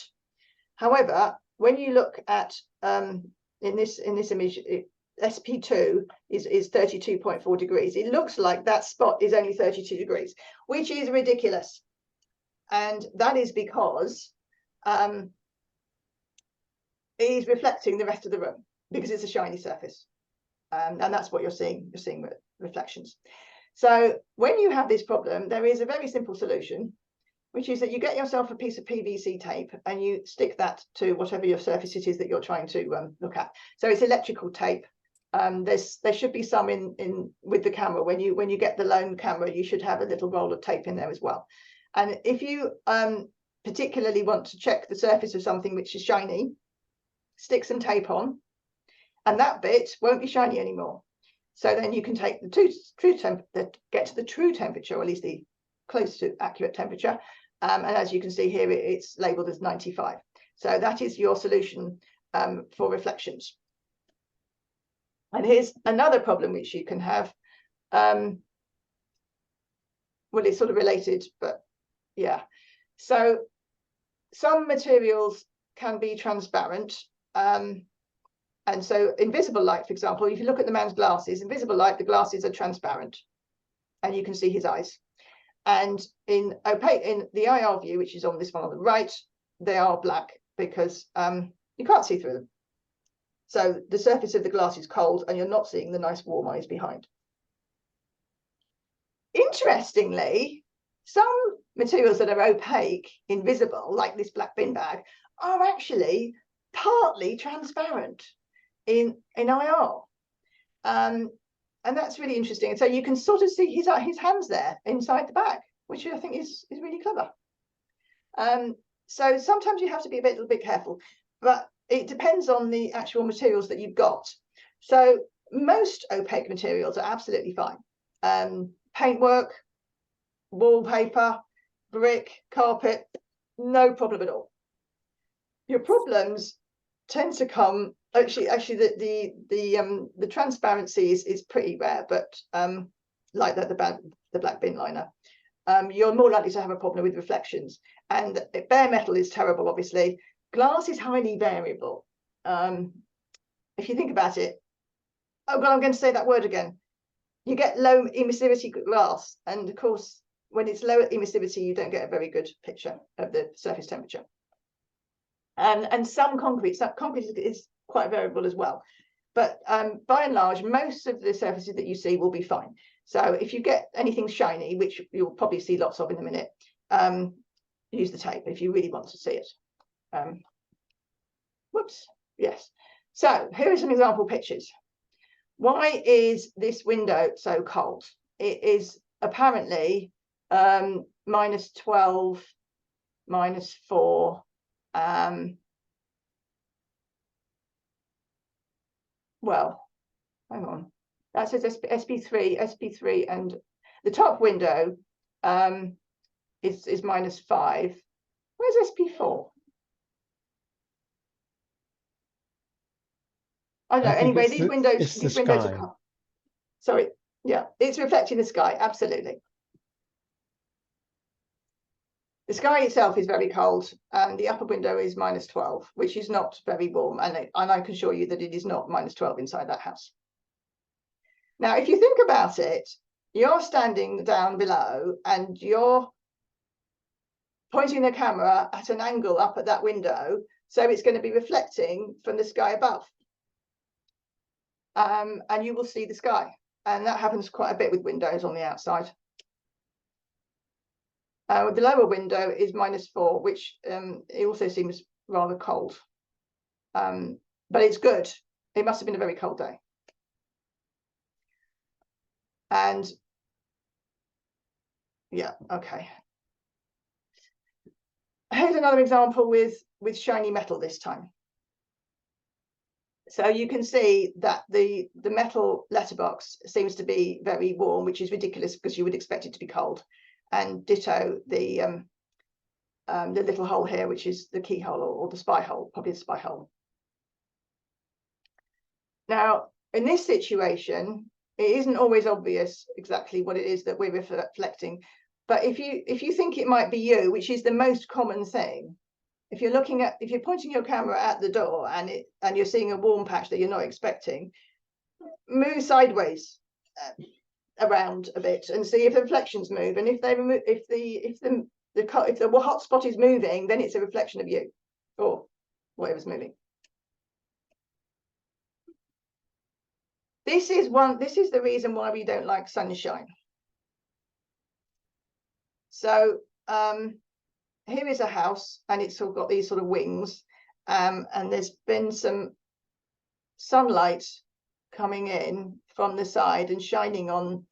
A: However, when you look at in this image, SP2 is 32.4 degrees. It looks like that spot is only 32 degrees, which is ridiculous. And that is because it is reflecting the rest of the room because it's a shiny surface. And that's what you're seeing. You're seeing reflections. So when you have this problem, there is a very simple solution, which is that you get yourself a piece of PVC tape and you stick that to whatever your surface it is that you're trying to look at. So it's electrical tape. There should be some in with the camera. When you get the loan camera, you should have a little roll of tape in there as well. And if you particularly want to check the surface of something which is shiny, stick some tape on, and that bit won't be shiny anymore. So then you can take the get to the true temperature, or at least the close to accurate temperature. And as you can see here, it's labeled as 95. So that is your solution for reflections. And here's another problem which you can have. Well, it's sort of related, but yeah. So some materials can be transparent. And so invisible light, for example, if you look at the man's glasses, invisible light, the glasses are transparent and you can see his eyes. And in the IR view, which is on this one on the right, they are black because you can't see through them. So the surface of the glass is cold and you're not seeing the nice warm eyes behind. Interestingly, some materials that are opaque, invisible, like this black bin bag, are actually partly transparent in IR. And that's really interesting. And so you can sort of see his hands there inside the bag, which I think is really clever. So sometimes you have to be a little bit careful, but it depends on the actual materials that you've got. So most opaque materials are absolutely fine. Paintwork, wallpaper, brick, carpet, no problem at all. Your problems tend to come actually the transparency is pretty rare, but like the black bin liner, you're more likely to have a problem with reflections. And bare metal is terrible, obviously. Glass is highly variable. If you think about it, oh God, I'm going to say that word again. You get low emissivity glass, and of course, when it's low emissivity, you don't get a very good picture of the surface temperature. And some concrete is quite variable as well. But by and large, most of the surfaces that you see will be fine. So if you get anything shiny, which you'll probably see lots of in a minute, use the tape if you really want to see it. Whoops, yes. So here are some example pictures. Why is this window so cold? It is apparently -12, -4. Well, hang on. That says SP3, and the top window is -5. Where's SP4? I don't know. Anyway, these windows are. Sorry, yeah, it's reflecting the sky. Absolutely. The sky itself is very cold, and the upper window is -12, which is not very warm. And I can assure you that it is not -12 inside that house. Now, if you think about it, you're standing down below and you're pointing the camera at an angle up at that window, so it's going to be reflecting from the sky above. And you will see the sky. And that happens quite a bit with windows on the outside. The lower window is -4, which it also seems rather cold. But it's good. It must have been a very cold day. And yeah, okay. Here's another example with shiny metal this time. So you can see that the metal letterbox seems to be very warm, which is ridiculous because you would expect it to be cold. and ditto the little hole here, which is the keyhole or the spy hole, probably the spy hole. Now, in this situation, it isn't always obvious exactly what it is that we're reflecting. But if you think it might be you, which is the most common thing, if you're pointing your camera at the door and you're seeing a warm patch that you're not expecting, move sideways around a bit and see if the reflections move. And if the hot spot is moving, then it's a reflection of you or whatever's moving. This is the reason why we don't like sunshine. So here is a house, and it's sort of got these sort of wings, and there's been some sunlight coming in from the side and shining on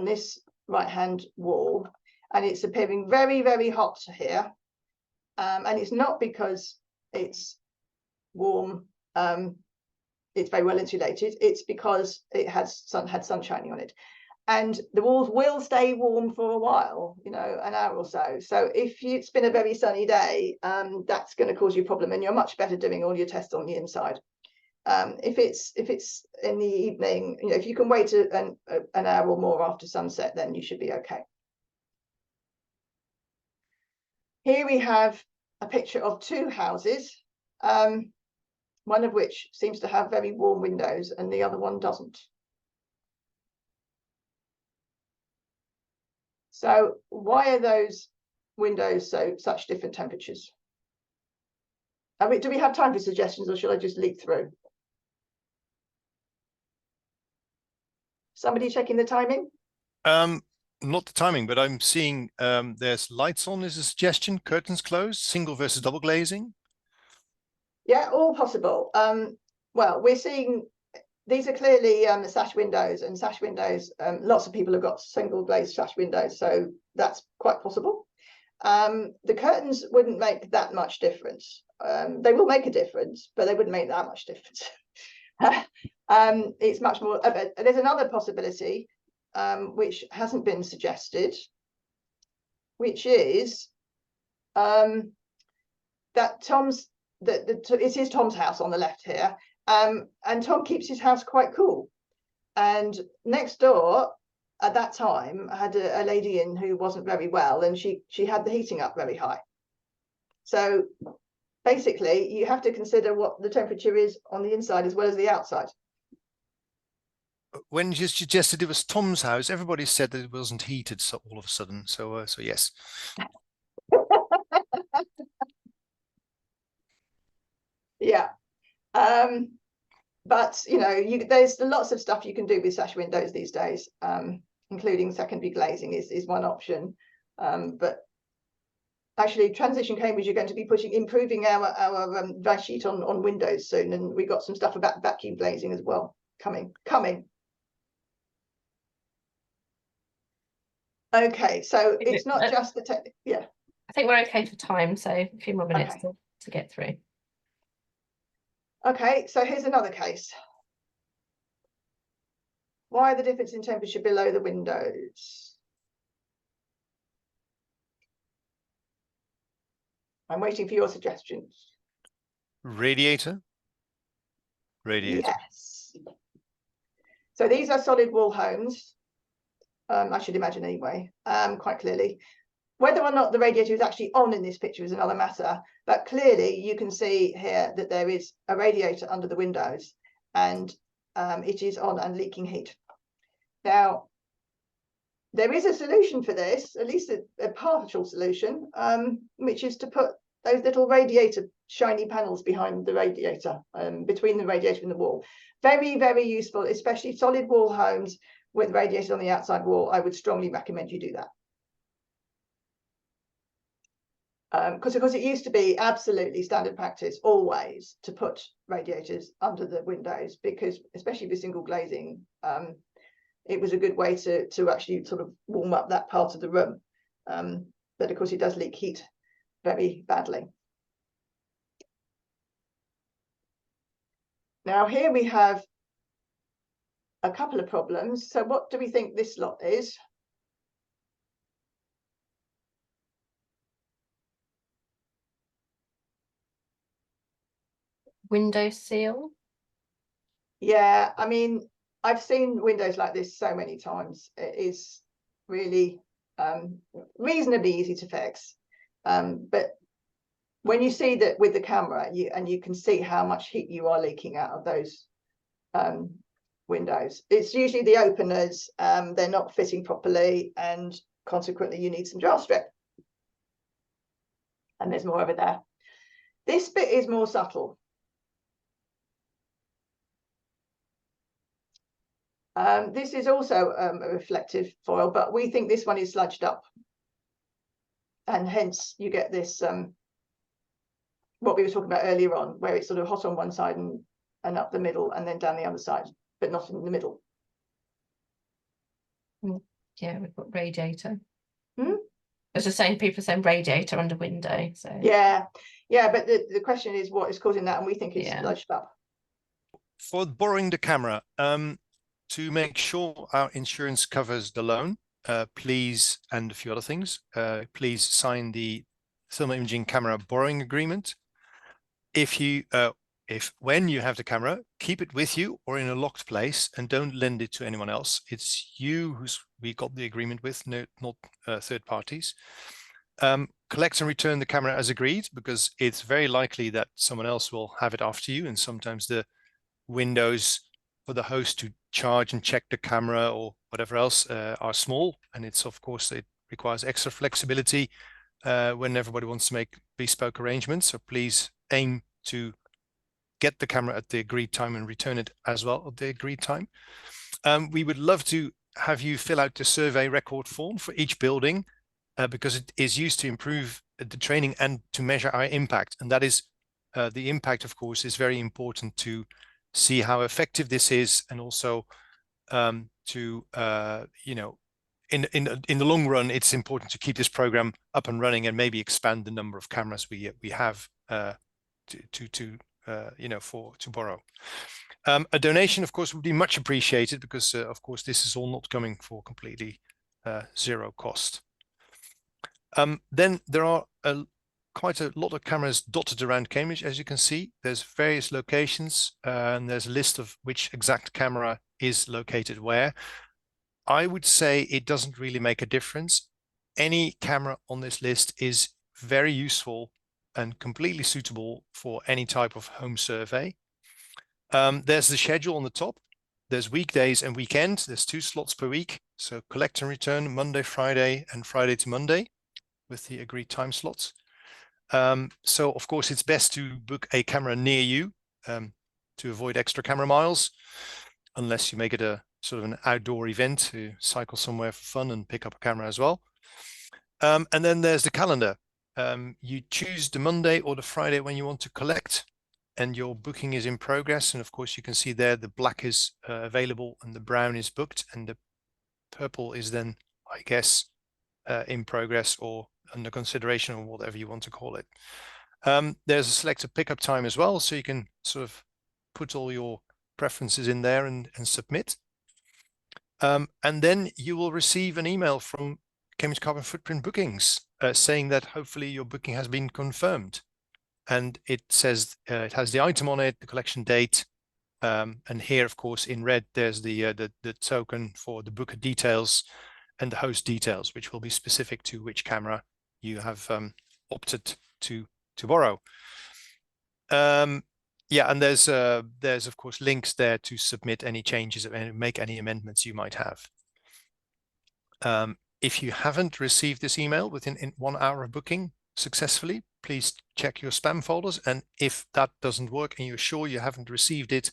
A: this right-hand wall, and it's appearing very, very hot here. And it's not because it's warm, it's very well insulated, it's because it had sun shining on it. And the walls will stay warm for a while, you know, an hour or so. So if it's been a very sunny day, that's going to cause you a problem, and you're much better doing all your tests on the inside. If it's in the evening, you know, if you can wait an hour or more after sunset, then you should be okay. Here we have a picture of two houses, one of which seems to have very warm windows and the other one doesn't. So why are those windows such different temperatures? I mean, do we have time for suggestions, or should I just leak through? Somebody checking the timing?
C: Not the timing, but I'm seeing there's lights on is a suggestion, curtains closed, single versus double glazing.
A: Yeah, all possible. Well, we're seeing these are clearly sash windows, and sash windows, lots of people have got single glazed sash windows, so that's quite possible. The curtains wouldn't make that much difference. They will make a difference, but they wouldn't make that much difference. It's much more. There's another possibility, which hasn't been suggested, which is that it is Tom's house on the left here. And Tom keeps his house quite cool. And next door at that time had a lady in who wasn't very well, and she had the heating up very high. So basically you have to consider what the temperature is on the inside as well as the outside.
C: When you suggested it was Tom's house, everybody said that it wasn't heated, so all of a sudden. So yes.
A: Yeah. But you know, there's lots of stuff you can do with sash windows these days, including secondary glazing is one option. But actually, Transition Cambridge are going to be improving our advice sheet on windows soon, and we got some stuff about vacuum glazing as well coming. Okay, so it's not just the yeah.
B: I think we're okay for time, so a few more minutes
A: Okay.
B: to get through.
A: Okay, so here's another case. Why the difference in temperature below the windows? I'm waiting for your suggestions.
C: Radiator.
A: Yes. So these are solid wall homes. I should imagine anyway, quite clearly. Whether or not the radiator is actually on in this picture is another matter, but clearly you can see here that there is a radiator under the windows, and it is on and leaking heat. Now, there is a solution for this, at least a partial solution, which is to put those little radiator shiny panels behind the radiator, between the radiator and the wall. Very, very useful, especially solid wall homes with radiators on the outside wall. I would strongly recommend you do that. Because of course it used to be absolutely standard practice always to put radiators under the windows, because especially with single glazing, it was a good way to actually sort of warm up that part of the room. But of course it does leak heat very badly. Now here we have a couple of problems. So what do we think this lot is?
B: window seal.
A: Yeah, I mean, I've seen windows like this so many times. It is really reasonably easy to fix. But when you see that with the camera, you can see how much heat you are leaking out of those windows. It's usually the openers, they're not fitting properly, and consequently you need some gel strip. And there's more over there. This bit is more subtle. This is also a reflective foil, but we think this one is sludged up. And hence you get this, what we were talking about earlier on, where it's sort of hot on one side and up the middle and then down the other side, but not in the middle.
B: Yeah, we've got radiator.
A: Hmm?
B: I was just saying, people are saying radiator under window. So
A: Yeah, but the question is what is causing that, and we think it's sludged up.
C: For borrowing the camera, to make sure our insurance covers the loan, please, and a few other things, please sign the thermal imaging camera borrowing agreement. When you have the camera, keep it with you or in a locked place and don't lend it to anyone else. It's you we got the agreement with, not third parties. Collect and return the camera as agreed, because it's very likely that someone else will have it after you, and sometimes the windows for the host to charge and check the camera or whatever else are small, and it requires extra flexibility when everybody wants to make bespoke arrangements. So please aim to get the camera at the agreed time and return it as well at the agreed time. We would love to have you fill out the survey record form for each building, because it is used to improve the training and to measure our impact. And that is the impact, of course, is very important to see how effective this is, and also to in the long run, it's important to keep this program up and running and maybe expand the number of cameras we have to borrow. A donation, of course, would be much appreciated, because of course this is all not coming for completely zero cost. Then there are quite a lot of cameras dotted around Cambridge, as you can see. There's various locations, and there's a list of which exact camera is located where. I would say it doesn't really make a difference. Any camera on this list is very useful and completely suitable for any type of home survey. There's the schedule on the top. There's weekdays and weekends. There's 2 slots per week. So collect and return Monday, Friday, and Friday to Monday with the agreed time slots. So of course it's best to book a camera near you to avoid extra camera miles, unless you make it a sort of an outdoor event to cycle somewhere for fun and pick up a camera as well. And then there's the calendar. You choose the Monday or the Friday when you want to collect, and your booking is in progress. And of course you can see there the black is available and the brown is booked, and the purple is then, I guess, in progress or under consideration, or whatever you want to call it. There's a selected pickup time as well, so you can sort of put all your preferences in there and submit. And then you will receive an email from Cambridge Carbon Footprint Bookings saying that hopefully your booking has been confirmed. And it says it has the item on it, the collection date, and here, of course, in red, there's the token for the booker details and the host details, which will be specific to which camera you have opted to borrow. Yeah, and there's of course links there to submit any changes and make any amendments you might have. If you haven't received this email within 1 hour of booking successfully, please check your spam folders. And if that doesn't work and you're sure you haven't received it,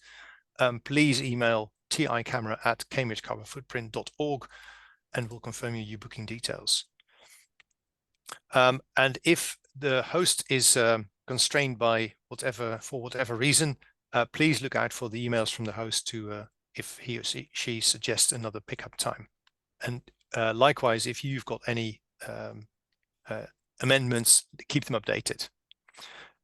C: please email ticamera@cambridgecarbonfootprint.org and we'll confirm your booking details. And if the host is constrained by for whatever reason, please look out for the emails from the host to if he or she suggests another pickup time. And likewise, if you've got any amendments, keep them updated.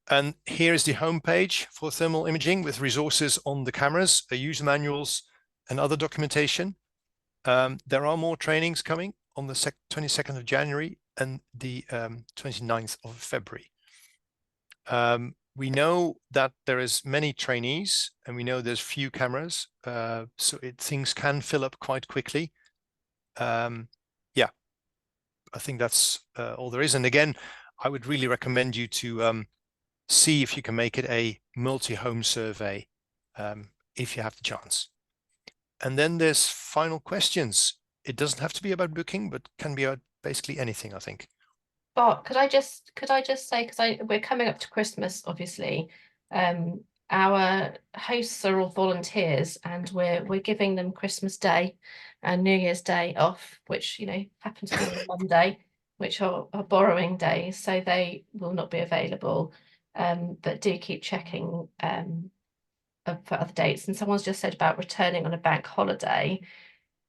C: And here is the homepage for thermal imaging with resources on the cameras, user manuals, and other documentation. There are more trainings coming on the 22nd of January and the 29th of February. we know that there is many trainees, and we know there's few cameras, so things can fill up quite quickly. Yeah, I think that's all there is. And again, I would really recommend you to see if you can make it a multi-home survey, if you have the chance. And then there's final questions. It doesn't have to be about booking, but can be about basically anything, I think.
B: Bart, could I just say, because we're coming up to Christmas, obviously. Our hosts are all volunteers, and we're giving them Christmas Day and New Year's Day off, which happen to be on Monday, which are borrowing days, so they will not be available. But do keep checking for other dates. And someone's just said about returning on a bank holiday.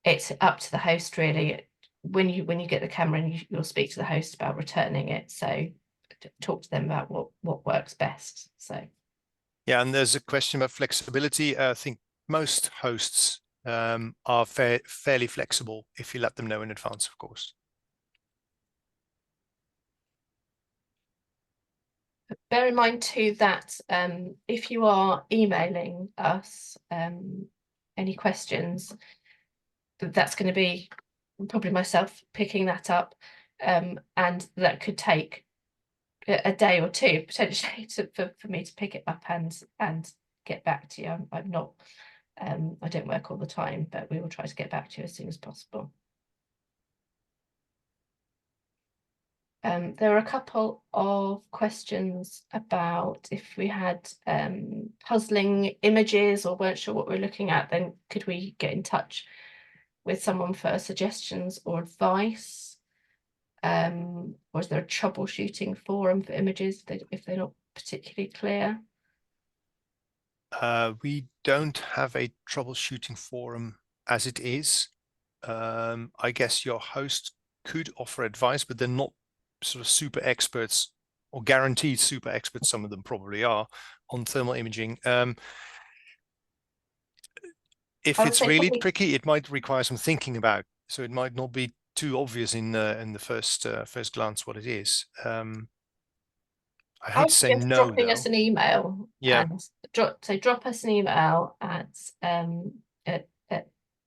B: It's up to the host, really. When you get the camera, and you'll speak to the host about returning it, so talk to them about what works best. So
C: yeah, and there's a question about flexibility. I think most hosts are fairly flexible if you let them know in advance, of course.
B: bear in mind too that if you are emailing us any questions, that's going to be probably myself picking that up, and that could take a day or two potentially for me to pick it up and get back to you. I'm not I don't work all the time, but we will try to get back to you as soon as possible. There were a couple of questions about if we had puzzling images or weren't sure what we're looking at, then could we get in touch with someone for suggestions or advice? Or is there a troubleshooting forum for images if they're not particularly clear?
C: We don't have a troubleshooting forum as it is. I guess your host could offer advice, but they're not sort of super experts or guaranteed super experts. Some of them probably are on thermal imaging. If it's really tricky, it might require some thinking about. So it might not be too obvious in the first glance what it is. I hate to say no,
B: dropping us an email.
C: Yeah.
B: And drop us an email at TI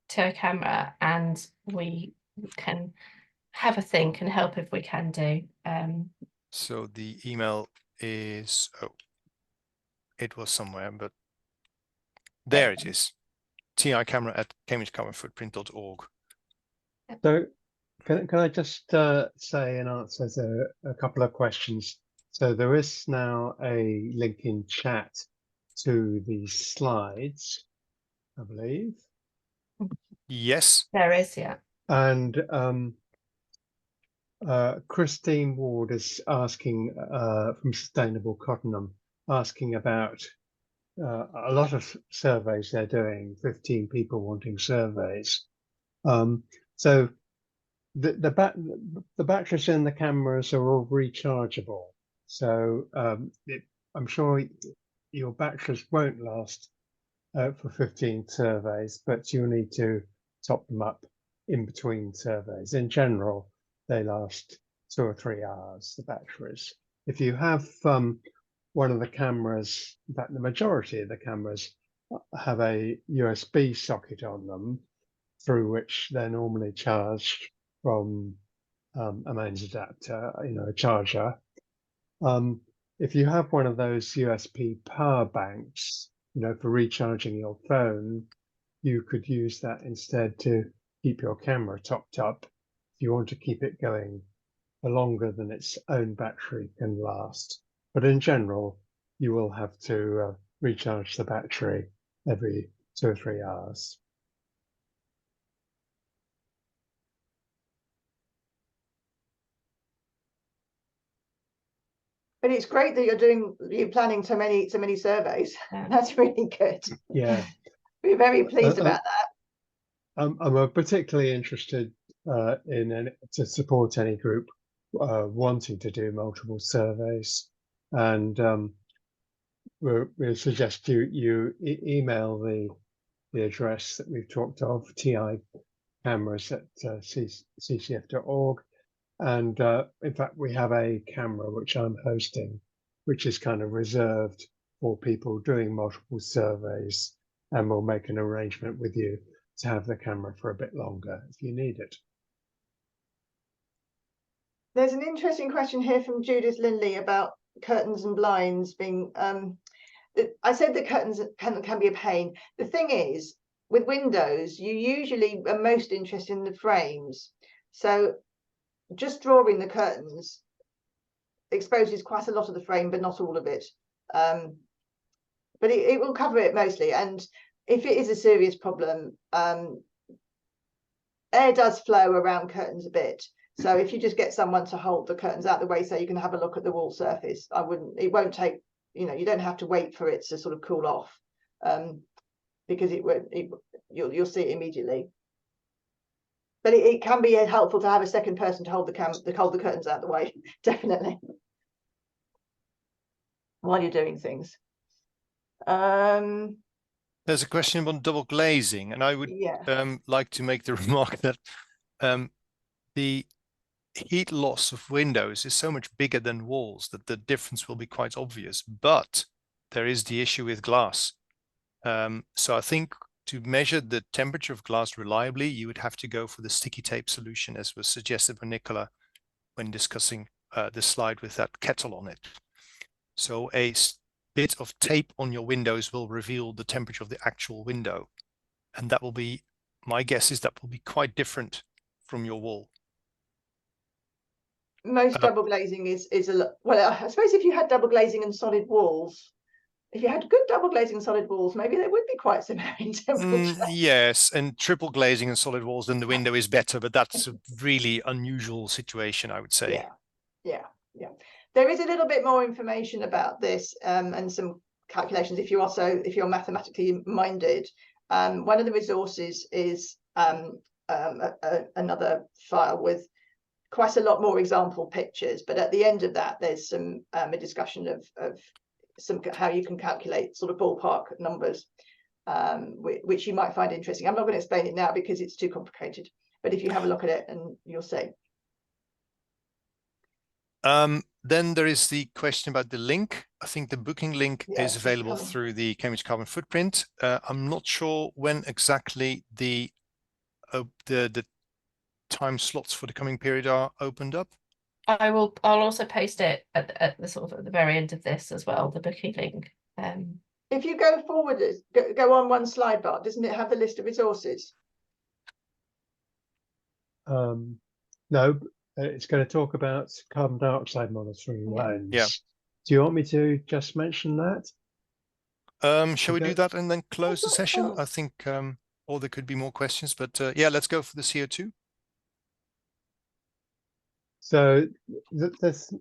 B: Camera, and we can have a think and help if we can do.
C: So the email is, it was somewhere, but there it is. TICamera@cambridgeCarbonFootprint.org.
D: So can I just say and answer a couple of questions? So there is now a link in chat to the slides, I believe.
C: Yes.
B: There is, yeah.
D: And Christine Ward is asking from Sustainable Cottonham, asking about a lot of surveys they're doing, 15 people wanting surveys. So the batteries in the cameras are all rechargeable. So I'm sure your batteries won't last for 15 surveys, but you'll need to top them up in between surveys. In general, they last 2 or 3 hours, the batteries. If you have one of the cameras, in fact, the majority of the cameras have a USB socket on them through which they're normally charged from a mains adapter, a charger. If you have one of those USB power banks, for recharging your phone, you could use that instead to keep your camera topped up if you want to keep it going for longer than its own battery can last. But in general, you will have to recharge the battery every 2 or 3 hours.
A: But it's great that you're planning so many surveys.
B: Yeah.
A: That's really good.
D: Yeah.
A: We're very pleased about that.
D: I'm particularly interested to support any group wanting to do multiple surveys, and we'll suggest you email the address that we've talked of, ticameras@ccf.org, and in fact we have a camera which I'm hosting, which is kind of reserved for people doing multiple surveys, and we'll make an arrangement with you to have the camera for a bit longer if you need it.
A: There's an interesting question here from Judith Lindley about curtains and blinds being. I said the curtains can be a pain. The thing is, with windows, you usually are most interested in the frames. So just drawing the curtains exposes quite a lot of the frame, but not all of it. But it will cover it mostly. And if it is a serious problem, air does flow around curtains a bit. So if you just get someone to hold the curtains out the way so you can have a look at the wall surface, it won't take, you don't have to wait for it to sort of cool off, because you'll see it immediately. But it can be helpful to have a second person to hold the curtains out the way, definitely, while you're doing things.
C: There's a question about double glazing, and I would like to make the remark that the heat loss of windows is so much bigger than walls that the difference will be quite obvious. But there is the issue with glass. So I think to measure the temperature of glass reliably, you would have to go for the sticky tape solution, as was suggested by Nicola when discussing the slide with that kettle on it. So a bit of tape on your windows will reveal the temperature of the actual window. And that will be, my guess is that will be quite different from your wall.
A: Most double glazing is a lot. Well, I suppose if you had double glazing and solid walls, if you had good double glazing and solid walls, maybe they would be quite similar in temperature.
C: Yes, and triple glazing and solid walls, then the window is better, but that's a really unusual situation, I would say.
A: Yeah. There is a little bit more information about this, and some calculations if you're mathematically minded. One of the resources is another file with quite a lot more example pictures, but at the end of that there's some a discussion of some how you can calculate sort of ballpark numbers, which you might find interesting. I'm not going to explain it now because it's too complicated, but if you have a look at it, and you'll see.
C: Then there is the question about the link. I think the booking link is available through the Cambridge Carbon Footprint. I'm not sure when exactly the time slots for the coming period are opened up.
B: I'll also post it at the sort of at the very end of this as well, the booking link.
A: If you go forward, go on one slide, Bart, doesn't it have the list of resources?
D: No, it's going to talk about carbon dioxide monitoring loans.
C: Yeah.
D: Do you want me to just mention that?
C: Shall we do that and then close the session? I think, or there could be more questions, but yeah, let's go for the CO2.
D: So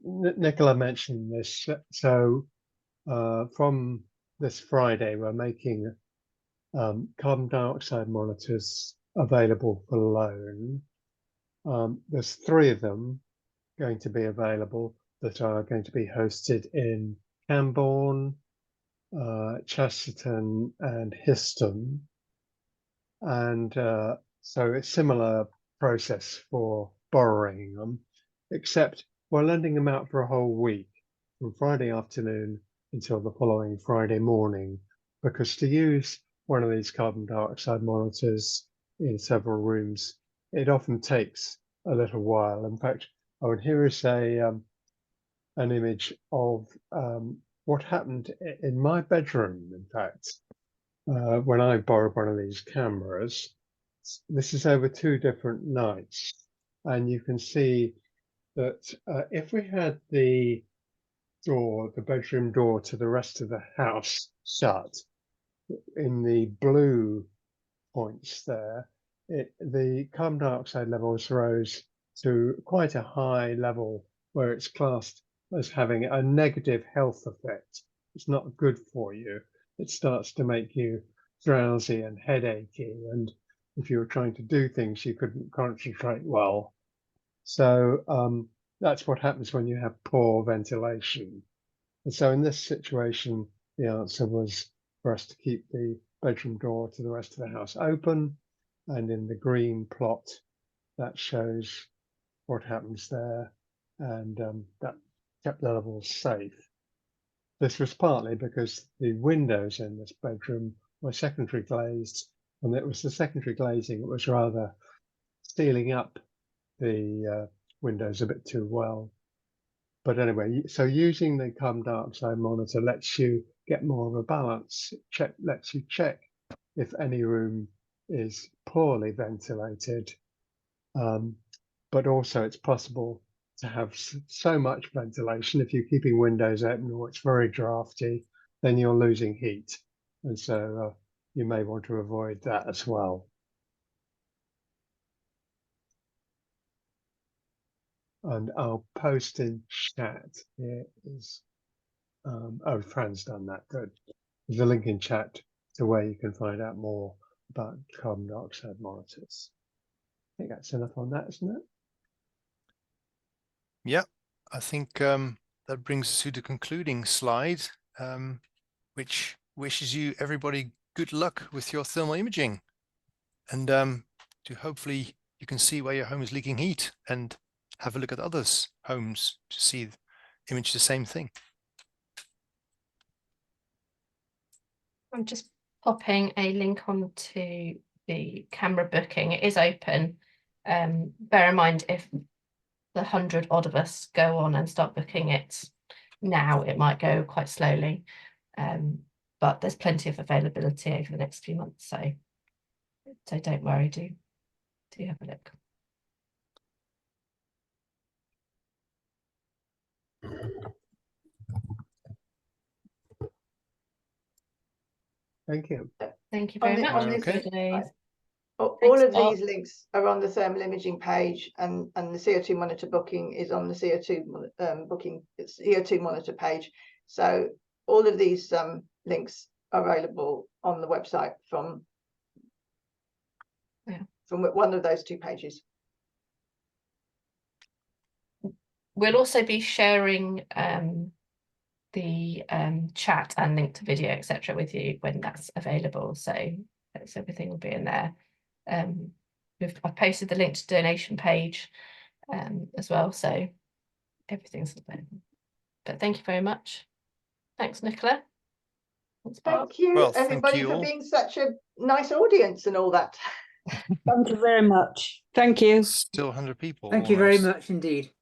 D: Nicola mentioned this. So from this Friday, we're making carbon dioxide monitors available for loan. There's 3 of them going to be available that are going to be hosted in Camborne, Chesterton and Histon. And so it's similar process for borrowing them, except we're lending them out for a whole week from Friday afternoon until the following Friday morning, because to use one of these carbon dioxide monitors in several rooms, it often takes a little while. In fact, here is an image of what happened in my bedroom, in fact, when I borrowed one of these cameras. This is over 2 different nights, and you can see that if we had the bedroom door to the rest of the house shut, in the blue points there, the carbon dioxide levels rose to quite a high level where it's classed as having a negative health effect. It's not good for you. It starts to make you drowsy and headachy, and if you were trying to do things, you couldn't concentrate well. So that's what happens when you have poor ventilation. And so in this situation, the answer was for us to keep the bedroom door to the rest of the house open, and in the green plot that shows what happens there, and that kept the levels safe. this was partly because the windows in this bedroom were secondary glazed, and it was the secondary glazing that was rather sealing up the windows a bit too well. But anyway, so using the calm dark side monitor lets you get more of a balance. Lets you check if any room is poorly ventilated, but also it's possible to have so much ventilation. If you're keeping windows open or it's very drafty, then you're losing heat, and so you may want to avoid that as well. And I'll post in chat. Here is, oh, Fran's done that, good. There's a link in chat to where you can find out more about carbon dioxide monitors. I think that's enough on that, isn't it?
C: Yeah, I think that brings us to the concluding slide, which wishes you everybody good luck with your thermal imaging, and to hopefully you can see where your home is leaking heat and have a look at others' homes to see image the same thing.
B: I'm just popping a link onto the camera booking. It is open. Bear in mind, if the 100 odd of us go on and start booking it now, it might go quite slowly. But there's plenty of availability over the next few months, so don't worry, do have a look.
D: Thank you.
B: Thank you
A: On
B: very
A: the-
B: much.
A: on this-
B: Everybody.
A: All
B: Thanks,
A: of
B: Bart.
A: these links are on the thermal imaging page, and the CO2 monitor booking is on the CO2 booking CO2 monitor page. So all of these links are available on the website from one of those two pages.
B: We'll also be sharing the chat and link to video, etc., with you when that's available. So everything will be in there. I've posted the link to donation page as well, so everything's available. But thank you very much. Thanks, Nicola. Thanks, Bart.
A: Thank you,
C: Well, thank
A: everybody,
C: you
A: for
C: all.
A: being such a nice audience and all that.
F: Thank you very much. Thank you.
C: Still 100 people.
G: Thank you very
C: almost.
G: much indeed.